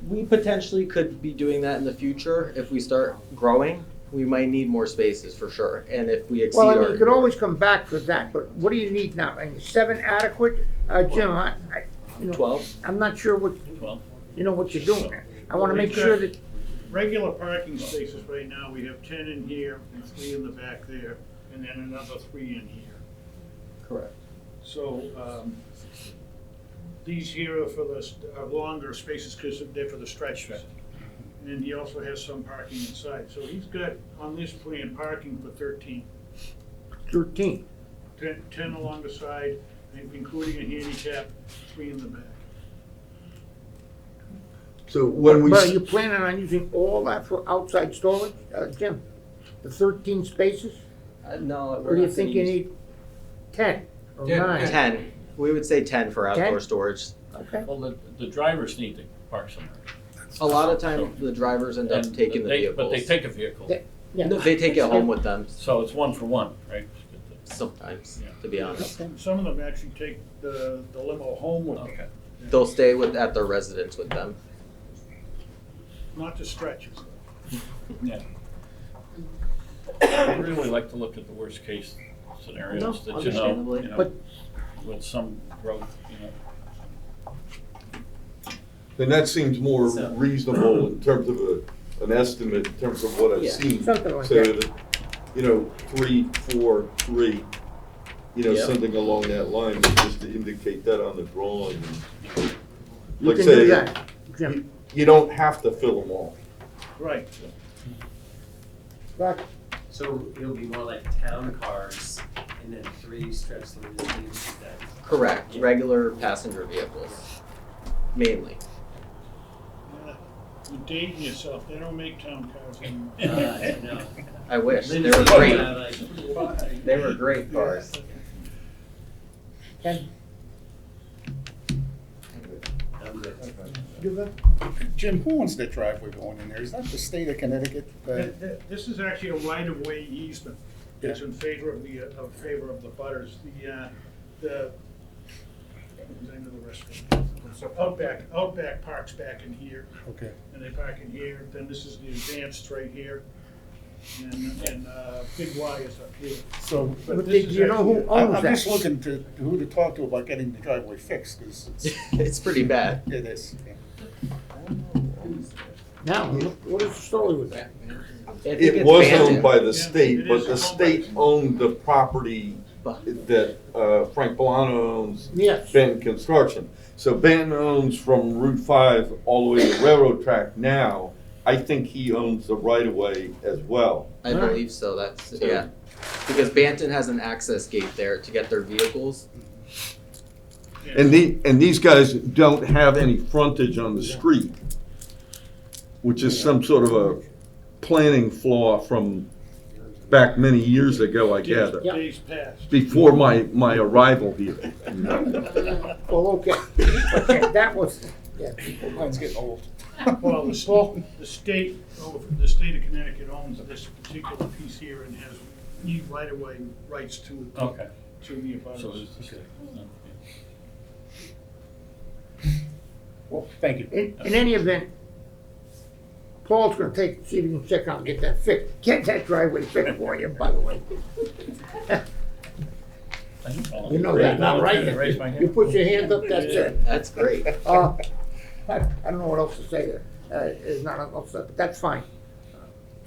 We potentially could be doing that in the future. If we start growing, we might need more spaces for sure. And if we exceed Well, I mean, our. you could always come back for that, but what do you need now? I mean, 7 adequate? Jim, you know, 12? I'm not sure what, 12. you know, what you're doing there. I wanna make sure that, Regular parking spaces right now, we have 10 in here and 3 in the back there, and then another 3 in here. Correct. So, these here are for are longer spaces because they're for the stretches. And he also has some parking inside. So he's got, on this plan, parking for 13. 13. 10 along the side, including a handicap, 3 in the back. So when we, But are you planning on using all that for outside storage, Jim? The 13 spaces? No. Or do you think you need 10 or 9? 10. We would say 10 for outdoor 10? storage. Okay. Well, the drivers need to park somewhere. A lot of time, the drivers end up And taking the vehicles. But they take a vehicle. Yeah. No, they take it home with them So it's 1 for 1, right? sometimes, to be honest. Some of them actually take the limo home with them. Okay. They'll stay at their residence with them. Not the stretches. Yeah. I really like to look at the worst case scenarios No, that you understandably. know, But- with some growth, then that seems more So- reasonable in terms of an estimate, in terms of what I've Yeah. seen. Something like So that. 3, 4, 3, Yep. something along that line, just to indicate that on the drawing. You Like can say, do that, Jim. You don't have to fill them all. Right. Right. So it'll be more like town cars and then 3 stretch limousines that. Correct. Regular passenger vehicles, mainly. Yeah. You're dating yourself. They don't make town cars anymore. I know. I wish. They Lindsay, were great. like, They were great cars. Ken, I'm good. you good? Jim, who owns that driveway going in there? Is that the state of Connecticut? This is actually a right-of-way easement. It's in favor of the butters. The Goes into the restroom. So Outback parks back in here. Okay. And they park in here, then this is the advanced right here. And Big Y is up here. So, But do this is you know who actually- owns I'm that? just looking to who to talk to about getting the driveway fixed, because It's pretty bad. it is. Now, what is the story with that? I think It it's was Banton. owned by the Yeah, state, it but is the owned by state the- owned the property that Frank Bolano owns, Yes. Benton Construction. So Benton owns from Route 5 all the way to the railroad track now. I think he owns the right-of-way as well. I believe so, that's, yeah. Because Banton has an access gate there to get their vehicles. And these guys don't have any frontage on the street, which is some sort of a planning flaw from back many years ago, I gather. Days past. Before my arrival here. Well, okay, that was, yeah. Mine's getting old. Well, the state of Connecticut owns this particular piece here and has right-of-way rights to Okay. the abutters. So it's the state. Well, thank you. In any event, Paul's gonna see if he can check out and get that fixed. Get that driveway fixed for you, by the way. You know that now, right? Raise my hand. You put your hand up, that's it. That's great. I don't know what else to say there. It's not enough, but that's fine.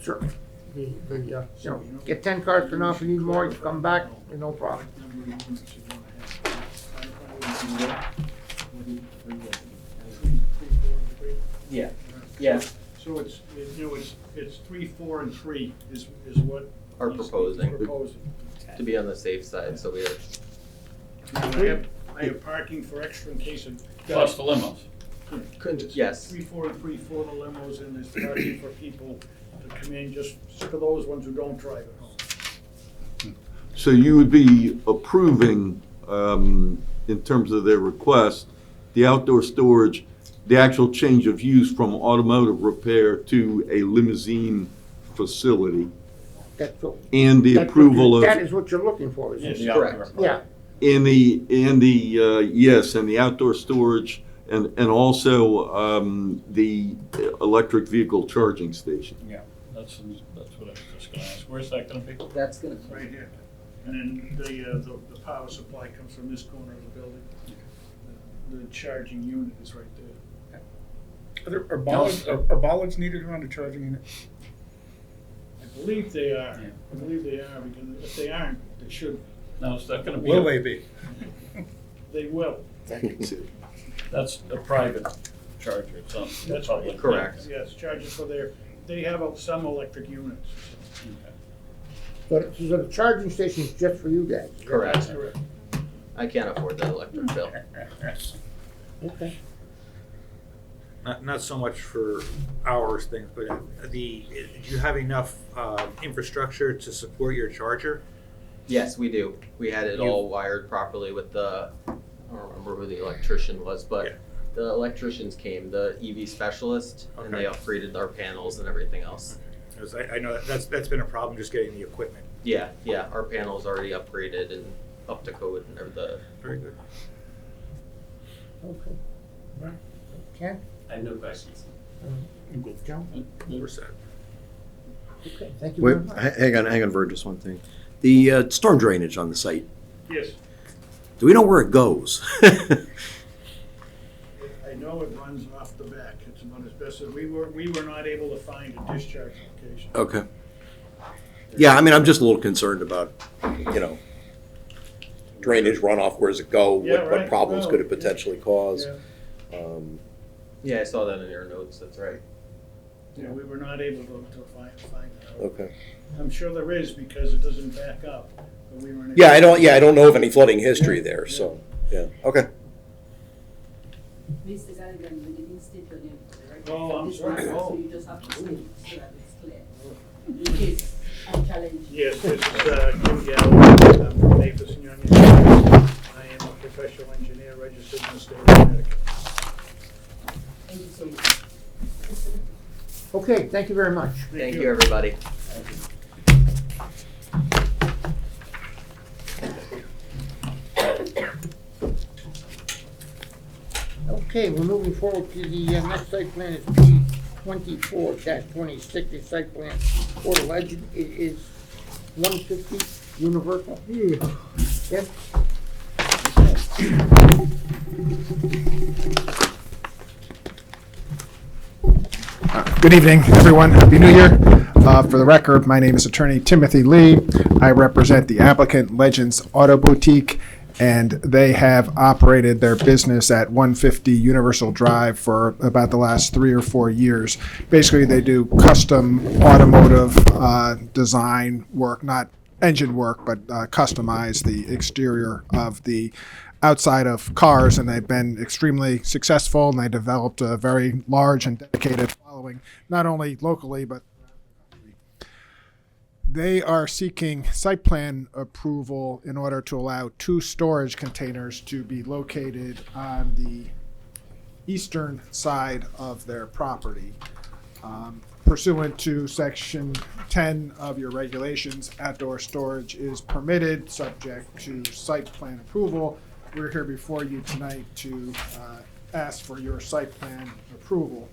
Certainly. Get 10 cars for now. If you need more, you come back, no problem. Yeah, yeah. So it's 3, 4, and 3 is what. Are he's proposing. Proposing. To be on the safe side, so we are. I have parking for extra in case of. Plus the limos. Yes. 3, 4, and 3 for the limos, and there's parking for people to come in, just for those ones who don't drive at home. So you would be approving, in terms of their request, the outdoor storage, the actual change of use from automotive repair to a limousine facility, That's what. and the approval of. That is what you're looking for, isn't it? Correct. Yeah. In the yes, and the outdoor storage, and also the electric vehicle charging station. Yeah, that's what I was just gonna ask. Where's that gonna be? That's gonna. Right here. And then the power supply comes from this corner of the building. The charging unit is right there. Are bollards needed around the charging unit? I believe they are. I believe they are, because if they aren't, they should. Now, is that gonna be? Will they be? They will. That's a private charger, it's not That's public. Correct. Yes, charges for they have some electric units. Okay. So the charging station is just for you guys? Correct. That's correct. I can't afford the electric bill. Okay. Not so much for hours things, but do you have enough infrastructure to support your charger? Yes, we do. We had it all wired properly with I don't remember who the electrician was, but Yeah. the electricians came, the EV specialist, and they Okay. upgraded our panels and everything else. 'Cause I know that's been a problem, just getting the equipment. Yeah, our panel's already upgraded and up to code and everything. Very good. Okay. Right. Ken? I have no questions. Joe? We're set. Okay, thank you very Wait, much. hang on, Vern, just one thing. The storm drainage on the site, Yes, do we know where it goes? I know it runs off the back. It's about as best as we were not able to find a discharge location. Okay. Yeah, I mean, I'm just a little concerned about, drainage runoff, where's it go? Yeah, What right. problems could it No, potentially cause? Yeah. Yeah, I saw that in your notes, that's right. Yeah, we were not able to find it out. Okay. I'm sure there is because it doesn't back up, but we weren't. Yeah, I don't know of any flooding history there, so, yeah, okay. Mr. Gallagher, you didn't state your name for the record. Oh, I'm This sorry. matter, So you just have to say it so that it's clear. In case I'm challenged. Yes, this is Jim Gallagher. I'm from Naples and Young. I am a professional engineer registered in the state of Connecticut. Thank you so much. Okay, thank you very much. Thank you, everybody. Okay, we're moving forward to the next site plan is P 24-26, the site plan for the Legend. It is 150 Universal. Yes. Good evening, everyone. Happy New Year. For the record, my name is Attorney Timothy Lee. I represent the applicant Legends Auto Boutique, and they have operated their business at 150 Universal Drive for about the last 3 or 4 years. Basically, they do custom automotive design work, not engine work, but customize the exterior of the outside of cars, and they've been extremely successful, and they developed a very large and dedicated following, not only locally, but they are seeking site plan approval in order to allow 2 storage containers to be located on the eastern side of their property. Pursuant to Section 10 of your regulations, outdoor storage is permitted, subject to site plan approval. We're here before you tonight to ask for your site plan approval.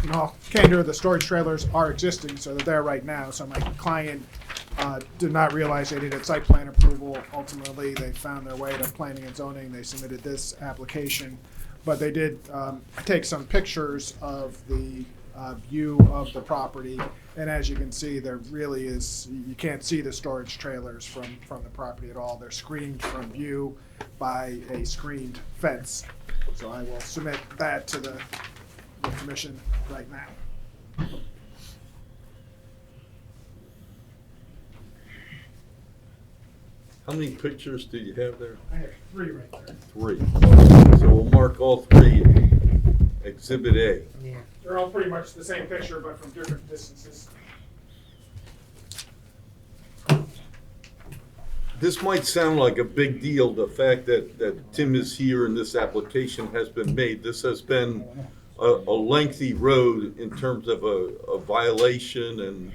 In all candor, the storage trailers are existing, so they're there right now. So my client did not realize they needed site plan approval. Ultimately, they found their way to planning and zoning. They submitted this application, but they did take some pictures of the view of the property. And as you can see, there really is, you can't see the storage trailers from the property at all. They're screened from view by a screened fence. So I will submit that to the commission right now. How many pictures do you have there? I have 3 right there. 3. So we'll mark all 3 Exhibit A. Yeah. They're all pretty much the same picture, but from different distances. This might sound like a big deal, the fact that Tim is here and this application has been made. This has been a lengthy road in terms of a violation, and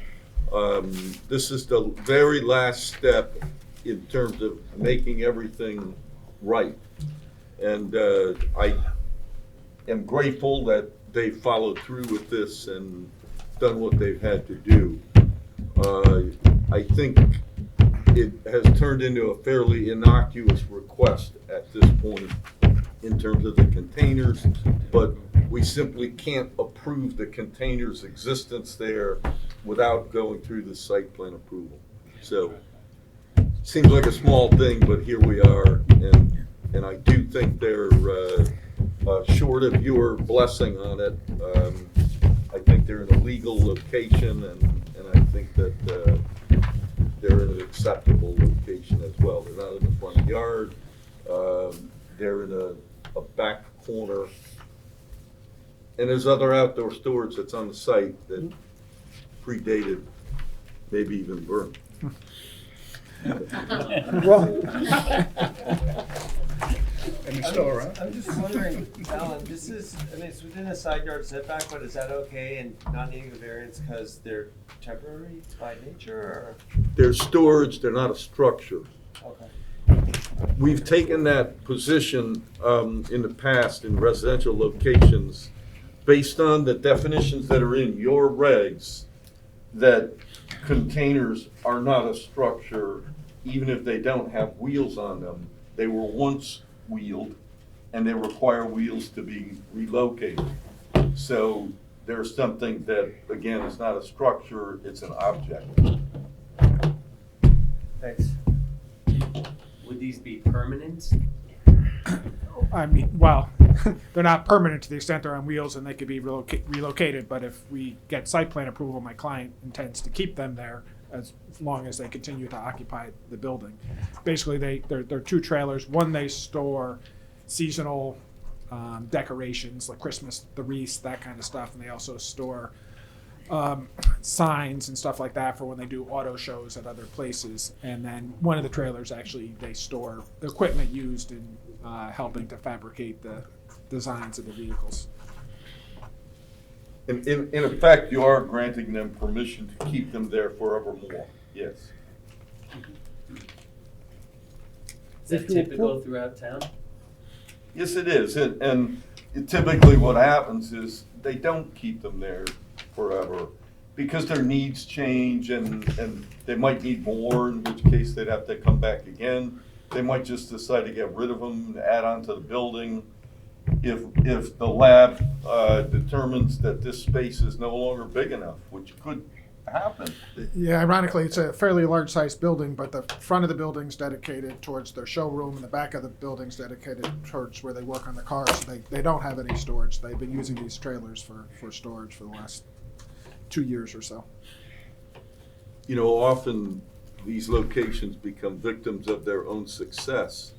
this is the very last step in terms of making everything right. And I am grateful that they followed through with this and done what they've had to do. I think it has turned into a fairly innocuous request at this point in terms of the containers, but we simply can't approve the containers' existence there without going through the site plan approval. So, seems like a small thing, but here we are, and I do think they're short of your blessing on it. I think they're in a legal location, and I think that they're in an acceptable location as well. They're not in the front yard. They're in a back corner. And there's other outdoor storage that's on the site that predated, maybe even burned. And it's still around. I'm just wondering, Alan, this is, I mean, it's within a side yard setback, but is that okay and not needing the variance because they're temporary by nature, or? They're storage, they're not a structure. Okay. We've taken that position in the past in residential locations based on the definitions that are in your regs, that containers are not a structure even if they don't have wheels on them. They were once wheeled and they require wheels to be relocated. So there's something that, again, is not a structure, it's an object. Thanks. Would these be permanent? I mean, well, they're not permanent to the extent they're on wheels and they could be relocated, but if we get site plan approval, my client intends to keep them there as long as they continue to occupy the building. Basically, they're 2 trailers. One, they store seasonal decorations like Christmas, the wreaths, that kind of stuff, and they also store signs and stuff like that for when they do auto shows at other places. And then one of the trailers, actually, they store equipment used in helping to fabricate the designs of the vehicles. In effect, you are granting them permission to keep them there forevermore, yes. Is that typical throughout town? Yes, it is, and typically what happens is they don't keep them there forever because their needs change and they might need more, in which case they'd have to come back again. They might just decide to get rid of them and add on to the building. If the lab determines that this space is no longer big enough, which could happen. Yeah, ironically, it's a fairly large-sized building, but the front of the building's dedicated towards their showroom, and the back of the building's dedicated towards where they work on the cars. They don't have any storage. They've been using these trailers for storage for the last 2 years or so. You know, often these locations become victims of their own success.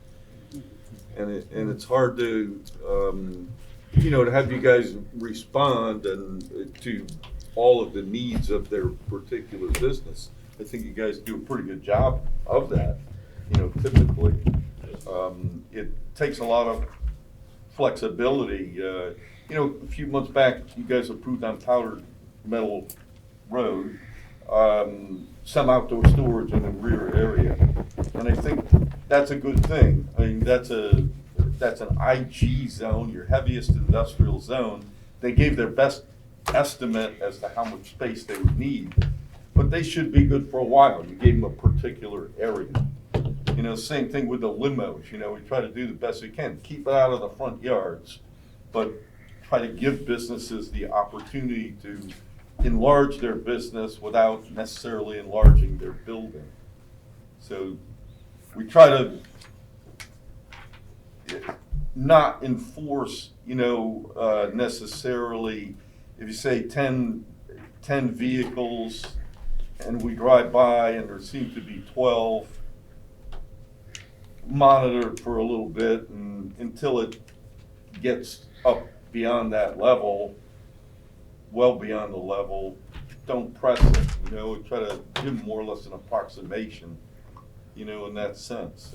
And it's hard to, to have you guys respond and to all of the needs of their particular business. I think you guys do a pretty good job of that, typically. It takes a lot of flexibility. A few months back, you guys approved on Powder Metal Road, some outdoor storage in the rear area. And I think that's a good thing. I mean, that's an IG zone, your heaviest industrial zone. They gave their best estimate as to how much space they would need, but they should be good for a while. You gave them a particular area. Same thing with the limos. We try to do the best we can. Keep it out of the front yards, but try to give businesses the opportunity to enlarge their business without necessarily enlarging their building. So we try to not enforce, necessarily, if you say 10 vehicles and we drive by and there seems to be 12, monitor it for a little bit, and until it gets up beyond that level, well beyond the level, don't press it. We try to give more or less an approximation, in that sense.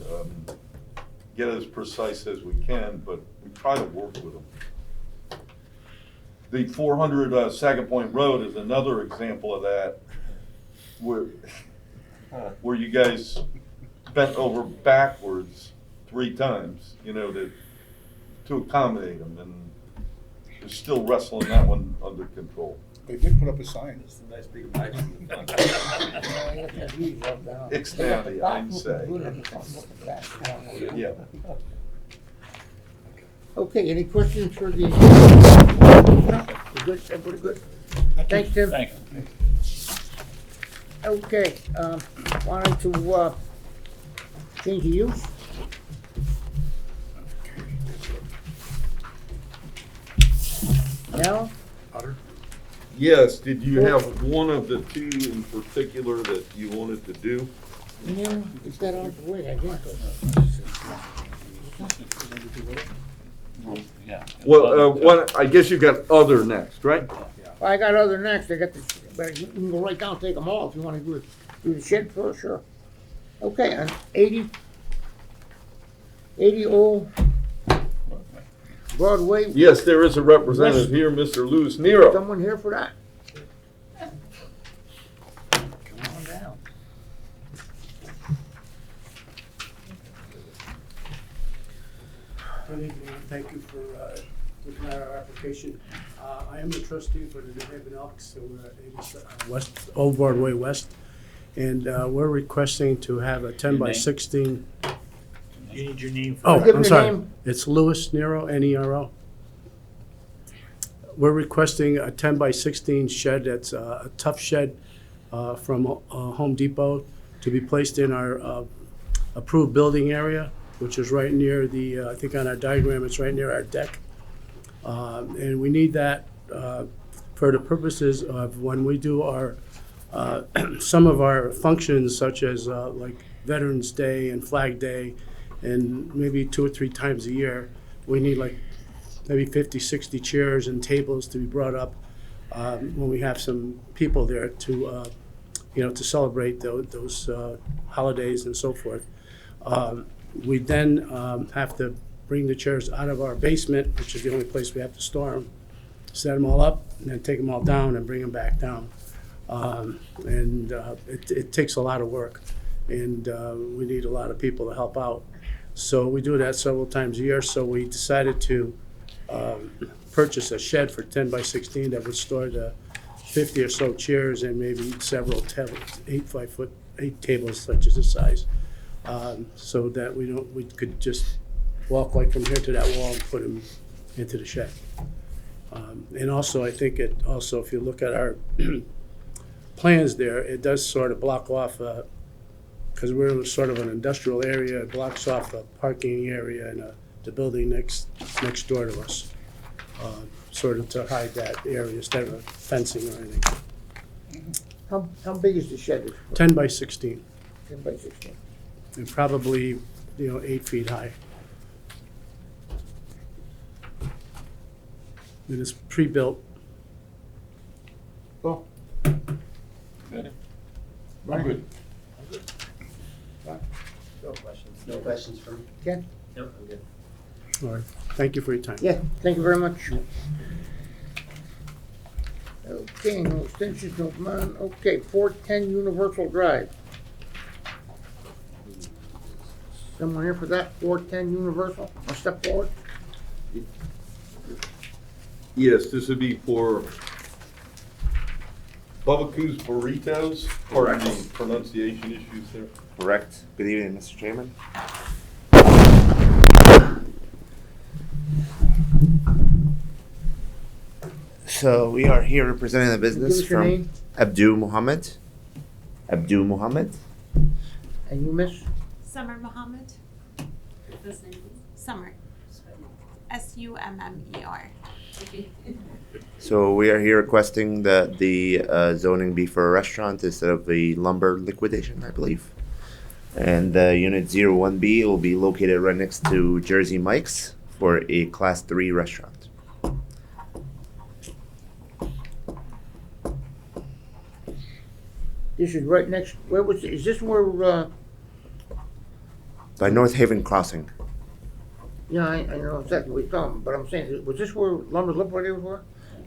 Get as precise as we can, but we try to work with them. The 400 Saga Point Road is another example of that, where you guys bent over backwards 3 times, to accommodate them, and they're still wrestling that one under control. They did put up a sign. It's a nice big Ixnay, I'd say. Yeah. Okay, any questions for the? We're good, everybody good? Thanks, Tim. Thank you. Okay, wanted to, change the use? Now? Yes, did you have one of the 2 in particular that you wanted to do? Yeah, it's got on the way, I guess. Yeah. Well, I guess you got other next, right? I got other next, I got the, but you can go right down and take them all if you wanna do the shed first, sure. Okay, on 80 Old Broadway. Yes, there is a representative here, Mr. Louis Nero. Someone here for that? Come on down. Good evening, thank you for looking at our application. I am the trustee for the New Haven Elks, so we're at West, Old Broadway West. And we're requesting to have a 10 by 16. You need your name for Oh, that. I'm sorry. It's Louis Nero, Nero. We're requesting a 10 by 16 shed that's a tough shed from Home Depot to be placed in our approved building area, which is right near the, I think on our diagram, it's right near our deck. And we need that for the purposes of when we do our, some of our functions such as like Veterans Day and Flag Day, and maybe 2 or 3 times a year, we need like maybe 50, 60 chairs and tables to be brought up when we have some people there to, to celebrate those holidays and so forth. We then have to bring the chairs out of our basement, which is the only place we have to store them, set them all up, and then take them all down and bring them back down. It takes a lot of work, and we need a lot of people to help out. So we do that several times a year, so we decided to purchase a shed for 10 by 16 that would store the 50 or so chairs and maybe several tables, 8 tables such as this size, so that we could just walk like from here to that wall and put them into the shed. And also, I think if you look at our plans there, it does sort of block off, because we're in sort of an industrial area, it blocks off a parking area and the building next door to us, sort of to hide that area instead of fencing or anything. How big is the shed? 10 by 16, 10 by 16. and probably, 8 feet high. It is pre-built. Well, Good. I'm good. No questions. No questions from? Ken? No, I'm good. All right, thank you for your time. Yeah, thank you very much. Okay, no extensions, no man. Okay, 410 Universal Drive. Someone here for that? 410 Universal? I'll step forward. Yes, this would be for Bubba Coos Burritos. Pardon the pronunciation issues there. Correct. Good evening, Mr. Chairman. So we are here representing the business Give us your from name. Abdul Muhammad. Abdul Muhammad. And you, miss? Summer Mohammed. First name, please. Summer. Summer. So we are here requesting that the zoning be for a restaurant instead of a lumber liquidation, I believe. And unit 01B will be located right next to Jersey Mike's for a class 3 restaurant. This is right next, where was, is this where, By North Haven Crossing. yeah, I know exactly what you're talking about, but I'm saying, was this where Lumber Liquidators were?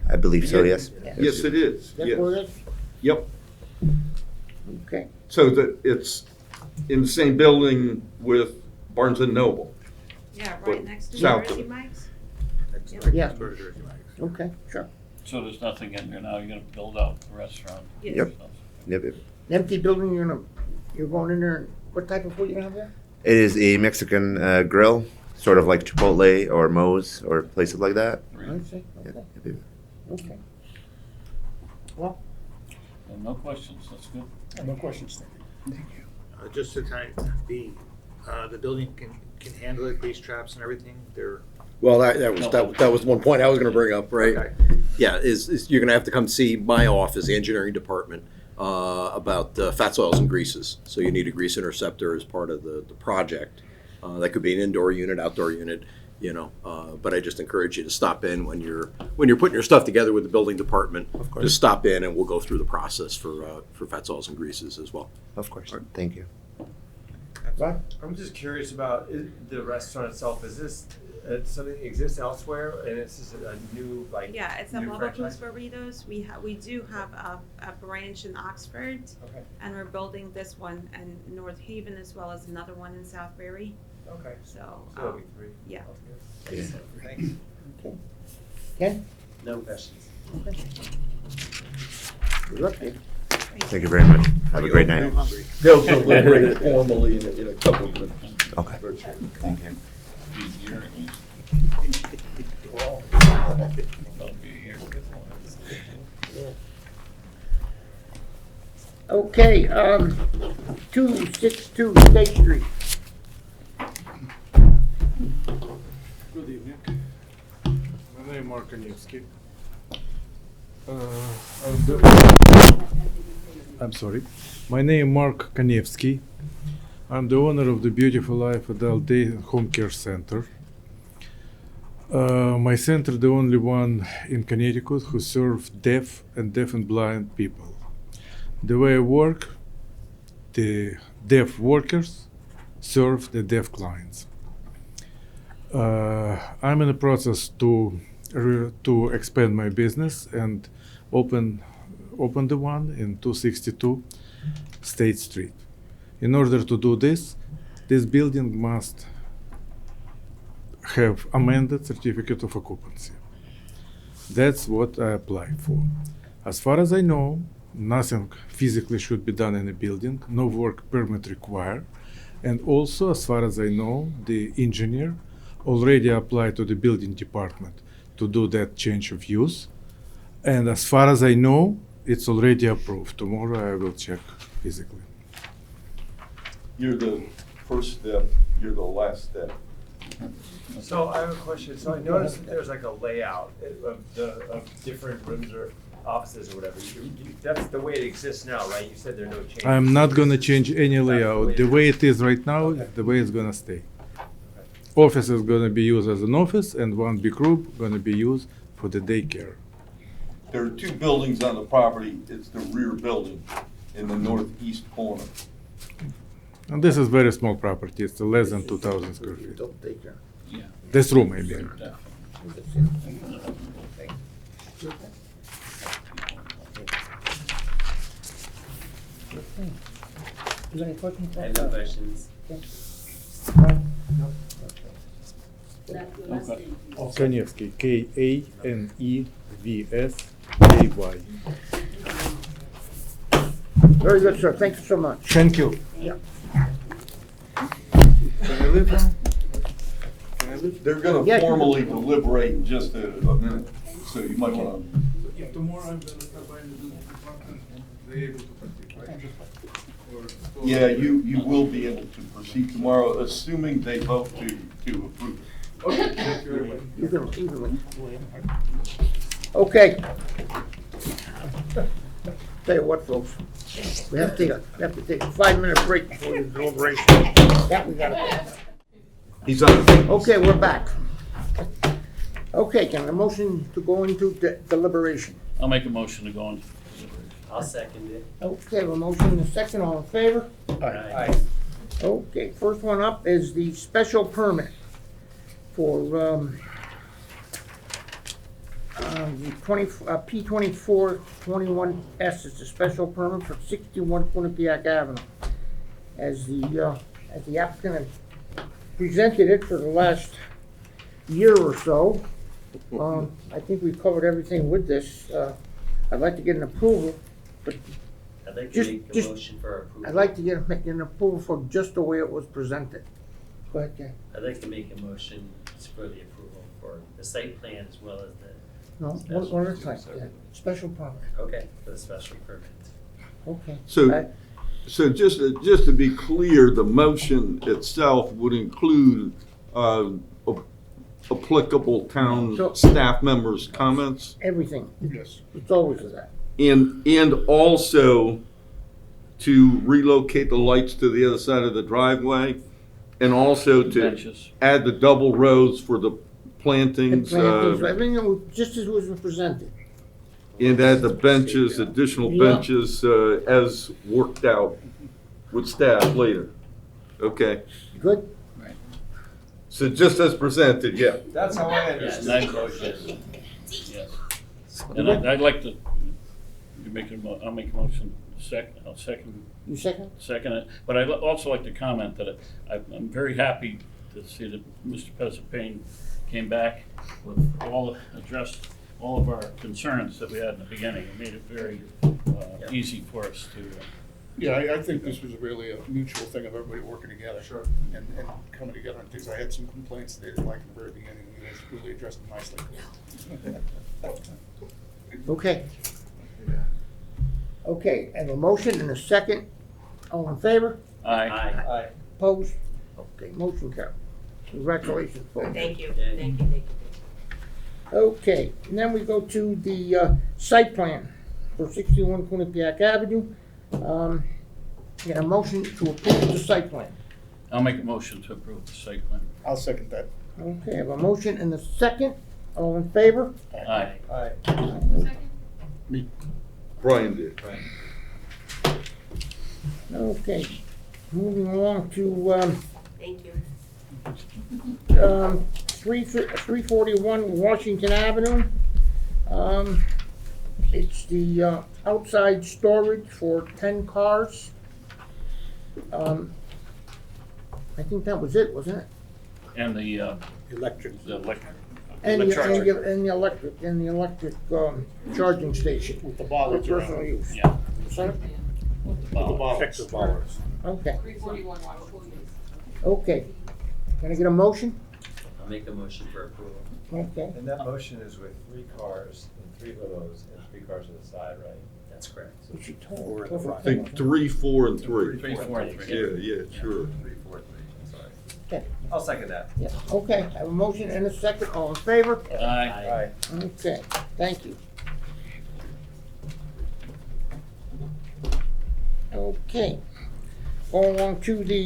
I believe so, yes. Yes, it is. That's Yes. where it is? Yep. Okay. So that it's in the same building with Barnes and Noble. Yeah, But right next to south Jersey of it. Mike's. Yeah. Okay, sure. So there's nothing in there now, you're gonna build out the restaurant? Yes. Yep. Yep. Empty building, you're going in there, and what type of food you gonna have there? It is a Mexican grill, sort of like Chipotle or Moe's or places like that. I see, okay, Yep. okay. Well, No questions, that's good. no questions. Just to kind of the building can handle it, grease traps and everything, they're. Well, that was one point I was gonna bring up, right? Okay. Yeah, is you're gonna have to come see my office, the engineering department, about fats, oils, and greases. So you need a grease interceptor as part of the project. That could be an indoor unit, outdoor unit, but I just encourage you to stop in when you're putting your stuff together with the building department. Of course. Just stop in and we'll go through the process for fats, oils, and greases as well. Of course. Thank you. I'm just curious about the restaurant itself. Is this something that exists elsewhere, and it's just a new Yeah, it's a new Bubba franchise? Coos Burritos. We do have a branch in Oxford, Okay. and we're building this one in North Haven as well as another one in Southbury. Okay. So. there'll be 3. Yeah. Yeah. Thanks. Okay. Ken? No questions. You're up here. Thank you very much. Have a great night. They'll deliberate it formally in a couple of minutes. Okay. Thank you. Okay, 262 State Street. Good evening. My name is Mark Kanievsky. I'm sorry. My name is Mark Kanievsky. I'm the owner of the Beautiful Life Adult Day Home Care Center. My center, the only one in Connecticut who serves deaf and blind people. The way I work, the deaf workers serve the deaf clients. I'm in the process to expand my business and open the one in 262 State Street. In order to do this, this building must have amended certificate of occupancy. That's what I applied for. As far as I know, nothing physically should be done in the building, no work permit required. And also, as far as I know, the engineer already applied to the building department to do that change of use. And as far as I know, it's already approved. Tomorrow I will check physically. You're the first step, you're the last step. So I have a question. So I noticed that there's like a layout of different rooms or offices or whatever. That's the way it exists now, right? You said there are no changes. I'm not gonna change any layout. The way it is right now, is the way it's gonna stay. Office is gonna be used as an office, and one big room gonna be used for the daycare. There are two buildings on the property. It's the rear building in the northeast corner. And this is very small property. It's less than 2,000 square feet. Don't take care. Yeah. This room, I mean. You got any questions? I have no questions. Kanevsky, Kanevsky. Very good, sir. Thank you so much. Thank you. Yeah. They're gonna Yeah. formally deliberate in just a minute, so you might wanna. Tomorrow I'm gonna stop by the building department and they're able to participate. Yeah, you will be able to proceed tomorrow, assuming they vote to approve it. Okay, thank you very much. Evenly. Okay. Tell you what, folks, we have to take a 5-minute break before the deliberation. That we gotta. He's on. Okay, we're back. Okay, can I motion to go into deliberation? I'll make a motion to go into. I'll second it. Okay, a motion and a second, all in favor? Aye. Okay, first one up is the special permit for, the P2421S. It's a special permit for 61 Quinnipiac Avenue. As the applicant had presented it for the last year or so, I think we've covered everything with this. I'd like to get an approval, but I'd like to Just- make a just- motion for approval. I'd like to get an approval for just the way it was presented. Go ahead, Ken. I'd like to make a motion for the approval for the site plan as well as the. No, special one at a use time, permit. yeah. Special permit, Okay, for the special permit. okay. So just to be clear, the motion itself would include applicable town So- staff members' comments? Everything, Yes. it's always that. And also to relocate the lights to the other side of the driveway, and also to Benches. add the double rows for the And plantings, plantings, everything that was just as was presented. and add the benches, additional Yeah. benches, as worked out with staff later. Okay, Good? so just as presented, yeah. That's how I Yes, understood the motion. Yes. And I'd like to, I'll make a motion, I'll second You second? it. But I'd also like to comment that I'm very happy to see that Mr. Pesapane came back with addressed all of our concerns that we had in the beginning. It made it very easy for us to. Yeah, I think this was really a mutual thing of everybody working together. Sure. And coming together on things. I had some complaints they didn't like in the very beginning, and you guys really addressed them nicely. Okay. Okay, I have a motion and a second. All in favor? Aye. Aye. Opposed? Okay, motion carried. Congratulations, folks. Thank you, Yeah. thank you, thank you. Okay, and then we go to the site plan for 61 Quinnipiac Avenue. Get a motion to approve the site plan. I'll make a motion to approve the site plan. I'll second that. Okay, I have a motion and a second. All in favor? Aye. Aye. Brian did. Okay, moving along to, Thank you. 341 Washington Avenue. It's the outside storage for 10 cars. I think that was it, wasn't it? And the Electric. the electric. And the the electric charging station. With the For bollards around. personal use. Yeah. Sir? With the bollards. Check the bollards. Okay, 341 okay. Can I get a motion? I'll make a motion for approval. Okay. And that motion is with 3 cars and 3 limos and 3 cars on the side, right? That's correct. What you told- Four in the front. I think 3, 4, and 3. 3, 4, and 3. Yeah, sure. 3, 4, 3, I'm sorry. Okay. I'll second that. Yeah, okay, I have a motion and a second, all in favor? Aye. Okay, thank you. Okay, going along to the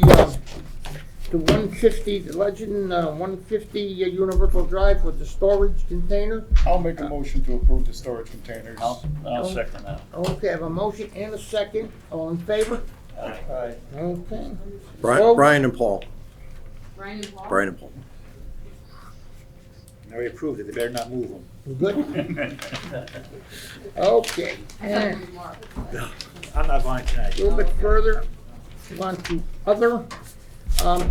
150, the Legend 150 Universal Drive with the storage container. I'll make a motion to approve the storage containers. I'll second that. Okay, I have a motion and a second, all in favor? Aye. Okay. Brian and Paul. Brian and Paul? Brian and Paul. Now we approved it, they better not move them. Good? Okay, and I'm not buying a tonight. little bit further, on to other,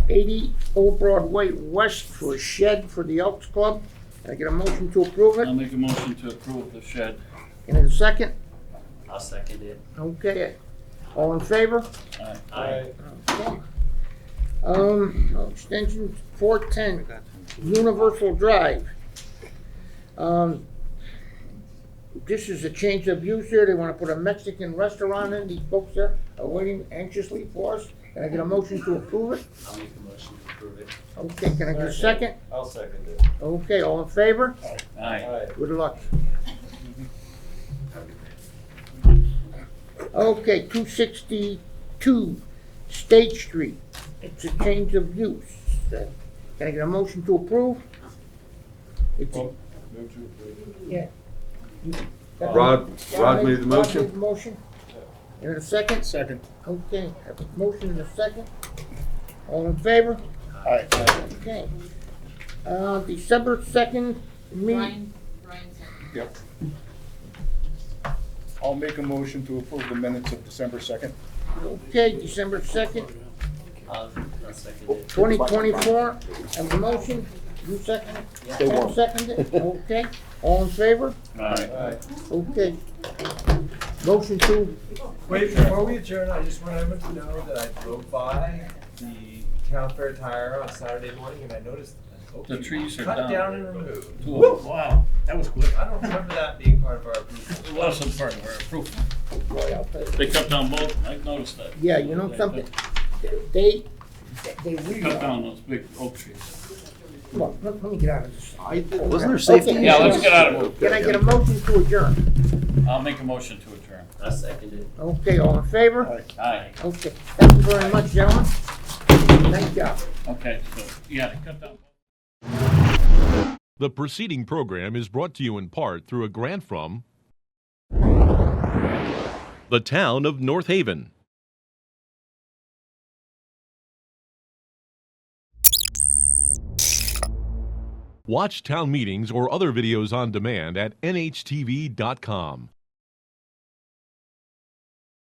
80 Old Broadway West for a shed for the Elks Club. Can I get a motion to approve I'll it? make a motion to approve the shed. And in a second? I'll second it. Okay, all in favor? Aye. Okay. Extension 410 Universal Drive. This is a change of use here. They want to put a Mexican restaurant in. These folks are waiting anxiously for us. Can I get a motion to approve it? I'll make a motion to approve it. Okay, can I get a second? I'll second it. Okay, all in favor? Aye. Good luck. Okay, 262 State Street. It's a change of use. Can I get a motion to approve? It's a- Yeah. Rod made the motion? Rod made the motion. And a second? Second. Okay, have a motion and a second. All in favor? Aye. Okay. December 2nd, meeting. Brian second. Yep. I'll make a motion to approve the minutes of December 2nd. Okay, December 2nd, I'll second it. 2024. Have a motion? You second it? Sam seconded it? Okay. All in favor? Aye. Okay. Motion to, Wait, before we adjourn, I just want everyone to know that I drove by the Town Fair Tire on Saturday morning and I noticed The trees are cut down. down and removed. Wow, that was quick. I don't remember that being part of our approval. It wasn't part of our approval. Roy, I'll tell you. They cut down both, I noticed that. Yeah, you know something? They really Cut are. down those big oak trees. Come on, let me get out of this. Wasn't there safety Okay. Yeah, let's get out of it. Can I get a motion to adjourn? I'll make a motion to adjourn. I'll second it. Okay, all in favor? Aye. Okay, thank you very much, gentlemen. Thank you. Okay, so, yeah, they cut down. The preceding program is brought to you in part through a grant from the Town of North Haven. Watch town meetings or other videos on demand at nhtv.com.